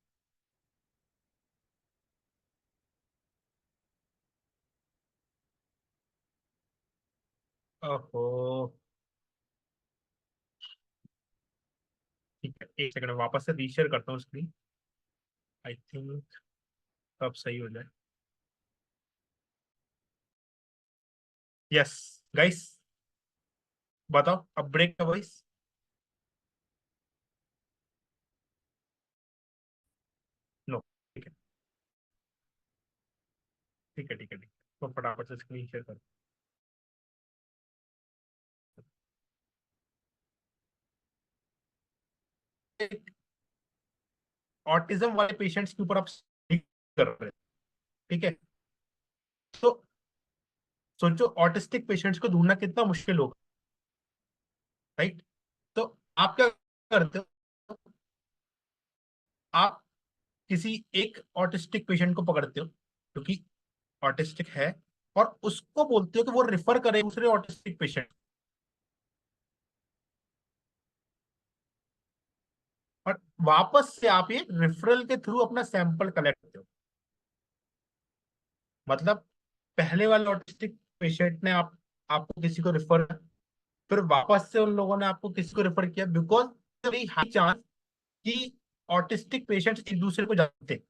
ओहो। ठीक है, एक सेकंड वापस से रीशेयर करता हूँ स्क्रीन। आई थिंक अब सही हो जाए। यस गाइस, बताओ अब ब्रेक का वॉइस। नो। ठीक है, ठीक है, ठीक है, ठीक है, तो फटाफट से स्क्रीन शेयर कर। ऑटिज्म वाले पेशेंट्स के ऊपर आप study कर रहे हैं। ठीक है। तो सोचो ऑटिस्टिक पेशेंट्स को ढूंढना कितना मुश्किल होगा, राइट? तो आप क्या करते हो? आप किसी एक ऑटिस्टिक पेशेंट को पकड़ते हो जो कि ऑटिस्टिक है, और उसको बोलते हो कि वो रिफर करे दूसरे ऑटिस्टिक पेशेंट, और वापस से आप ये रेफरल के थ्रू अपना सैंपल कलेक्ट करते हो। मतलब पहले वाले ऑटिस्टिक पेशेंट ने आपको किसी को रिफर, फिर वापस से उन लोगों ने आपको किसी को रेफर किया, बिकॉज वेरी हाई चांस कि ऑटिस्टिक पेशेंट्स एक दूसरे को जानते हैं।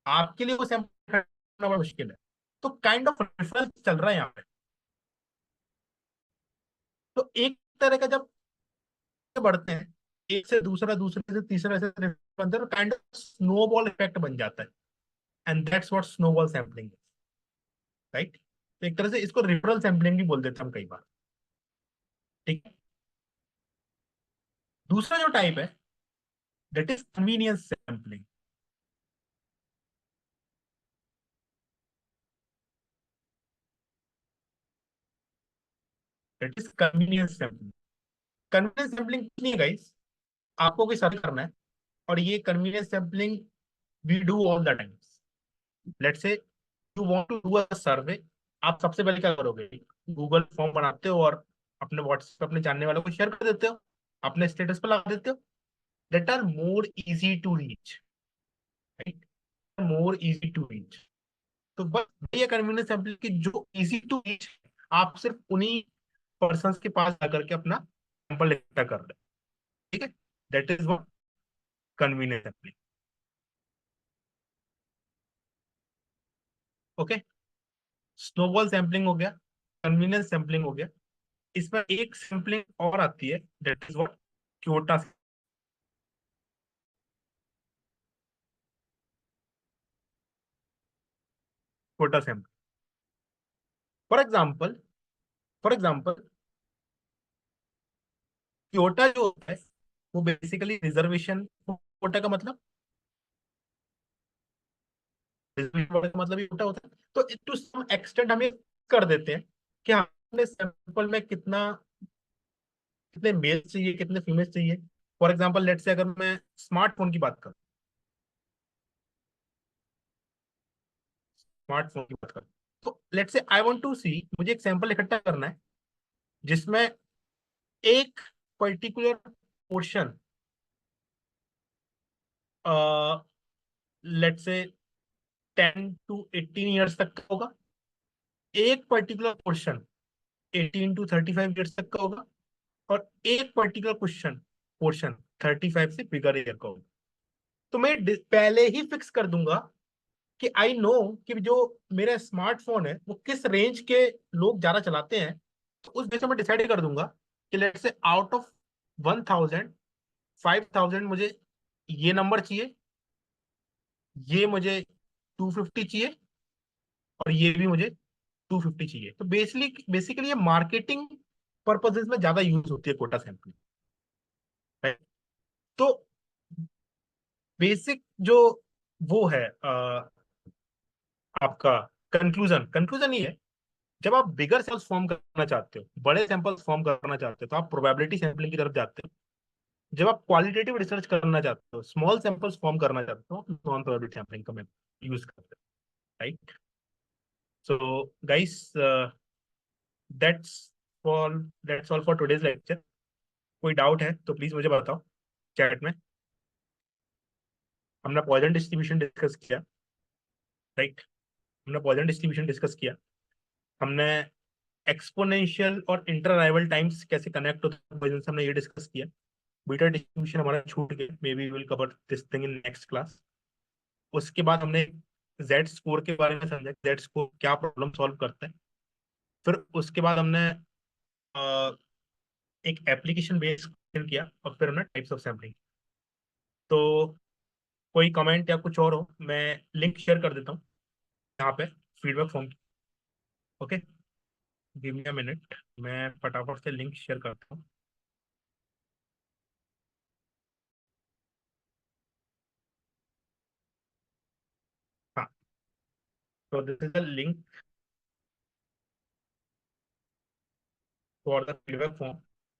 आपके लिए वो सैंपल करना बड़ा मुश्किल है। तो काइंड ऑफ रेफरल चल रहा है यहाँ पे। तो एक तरह का जब बढ़ते हैं, एक से दूसरा, दूसरे से तीसरा, ऐसे बनते हैं, काइंड ऑफ स्नोबॉल इफेक्ट बन जाता है। And that's what snowball sampling, right? तो एक तरह से इसको रिफरल सैम्पलिंग भी बोल देते हैं हम कई बार। ठीक है। दूसरा जो टाइप है, that is convenience sampling. That is convenience sampling. Convenience sampling नहीं गाइस, आपको कोई सर्वे करना है, और ये convenience sampling we do all the times. Let's say you want to do a survey, आप सबसे पहले क्या करोगे? गूगल फॉर्म बनाते हो और अपने व्हाट्सएप अपने जानने वालों को शेयर कर देते हो, अपने स्टेटस पर लगा देते हो। That are more easy to reach, right? More easy to reach. तो बस ये कन्वीनियंस सैंपल की जो इजी टू रीच, आप सिर्फ उन्हीं पर्सन के पास जाकर के अपना सैंपल इकट्ठा कर रहे हैं। ठीक है। That is what convenience sampling. Okay. Snowball sampling हो गया, कन्वीनियंस सैंपलिंग हो गया। इसमें एक सैंपलिंग और आती है, that is what Kyoto, Kyoto sample. For example Kyoto जो होता है वो बेसिकली रिजर्वेशन कोटा का मतलब, रिजर्वेशन कोटा का मतलब ही कोटा होता है। तो टू सम एक्सटेंट हम ये कर देते हैं कि हमने सैंपल में कितना, कितने मेल चाहिए, कितने फीमेल चाहिए। फॉर एग्जाम्पल लेट से अगर मैं स्मार्टफोन की बात करूं, स्मार्टफोन की बात करूं, तो लेट से आई वांट टू सी, मुझे एक सैंपल इकट्ठा करना है जिसमें एक पर्टिकुलर पोर्शन, लेट से 10 to 18 ईयर्स तक का होगा, एक पर्टिकुलर पोर्शन 18 to 35 ईयर्स तक का होगा, और एक पर्टिकुलर क्वेश्चन पोर्शन 35 से बिगर ईयर का हो, तो मैं पहले ही फिक्स कर दूंगा कि आई नो कि जो मेरा स्मार्टफोन है वो किस रेंज के लोग ज्यादा चलाते हैं। तो उस बेस पे मैं डिसाइड कर दूंगा कि लेट से आउट ऑफ 1000 5000 मुझे ये नंबर चाहिए, ये मुझे 250 चाहिए, और ये भी मुझे 250 चाहिए। तो बेसिकली बेसिकली ये मार्केटिंग पर्पजेज में ज्यादा यूज होती है कोटा सैंपलिंग। तो बेसिक जो वो है आपका कंक्लूजन कंक्लूजन ये है, जब आप बिगर सैंपल्स फॉर्म करना चाहते हो, बड़े सैंपल्स फॉर्म करना चाहते हो, तो आप प्रोबेबिलिटी सैंपलिंग की तरफ जाते हो। जब आप क्वालिटेटिव रिसर्च करना चाहते हो, स्मॉल सैंपल्स फॉर्म करना चाहते हो, तो नॉन प्रोबेबिलिटी सैंपलिंग का मैं यूज करते हो। Right. So guys, that's that's all for today's lecture. कोई डाउट है तो प्लीज मुझे बताओ चैट में। हमने पॉइजन डिस्ट्रीब्यूशन डिस्कस किया। राइट। हमने पॉइजन डिस्ट्रीब्यूशन डिस्कस किया। हमने एक्सपोनेंशियल और इंटर अराइवल टाइम्स कैसे कनेक्ट होते हैं पॉइजन से, हमने ये डिस्कस किया। बीटा डिस्ट्रीब्यूशन हमारा छूट गया, may be will cover this thing in next class. उसके बाद हमने जेड स्कोर के बारे में समझा, जेड स्कोर क्या प्रॉब्लम सॉल्व करता है। फिर उसके बाद हमने अ, एक एप्लीकेशन बेस्ड किया, और फिर हमने टाइप्स ऑफ सैम्पलिंग। तो कोई कमेंट या कुछ और हो, मैं लिंक शेयर कर देता हूँ यहाँ पे feedback form. Okay, give me a minute, मैं फटाफट से लिंक शेयर करता हूँ। हाँ, तो this is the link for the feedback form.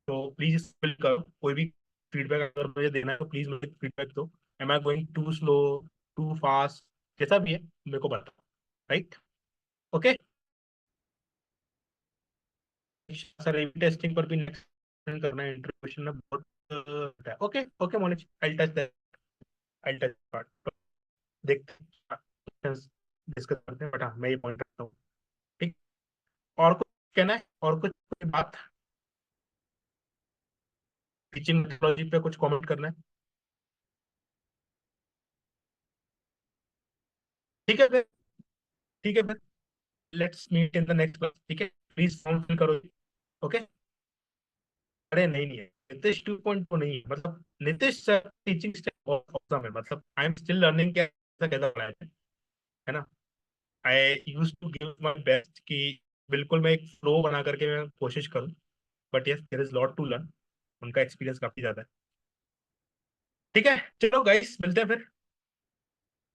तो प्लीज फिल करो, कोई भी फीडबैक अगर मुझे देना है तो प्लीज मुझे फीडबैक दो। Am I going too slow, too fast, जैसा भी है मेरे को बताओ। Right. Okay sir, A B testing पर भी नेक्स्ट करना है, इंट्रोडक्शन में बहुत। Okay okay Monish, I touch that, I touch part. देखते हैं, डिस्कस करते हैं, बट हाँ मैं ये पॉइंट रखता हूँ। ठीक। और कुछ कहना है, और कुछ कोई बात टीचिंग मेथोडोलॉजी पे कुछ कमेंट करना है? ठीक है फिर, ठीक है फिर, let's meet in the next class. ठीक है, प्लीज फॉर्म फिल करो। ओके। अरे नहीं नहीं है, नीतीश 2.0 नहीं है, मतलब Nitish sir teaching style awesome है, मतलब आई एम स्टिल लर्निंग क्या ऐसा कैसा पढ़ाया है ना। I use to give my best कि बिल्कुल मैं एक फ्लो बना करके मैं कोशिश करूँ, but yes there is lot to learn. उनका एक्सपीरियंस काफी ज्यादा है। ठीक है, चलो गाइस, मिलते हैं फिर।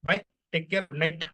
Bye, take care, good night.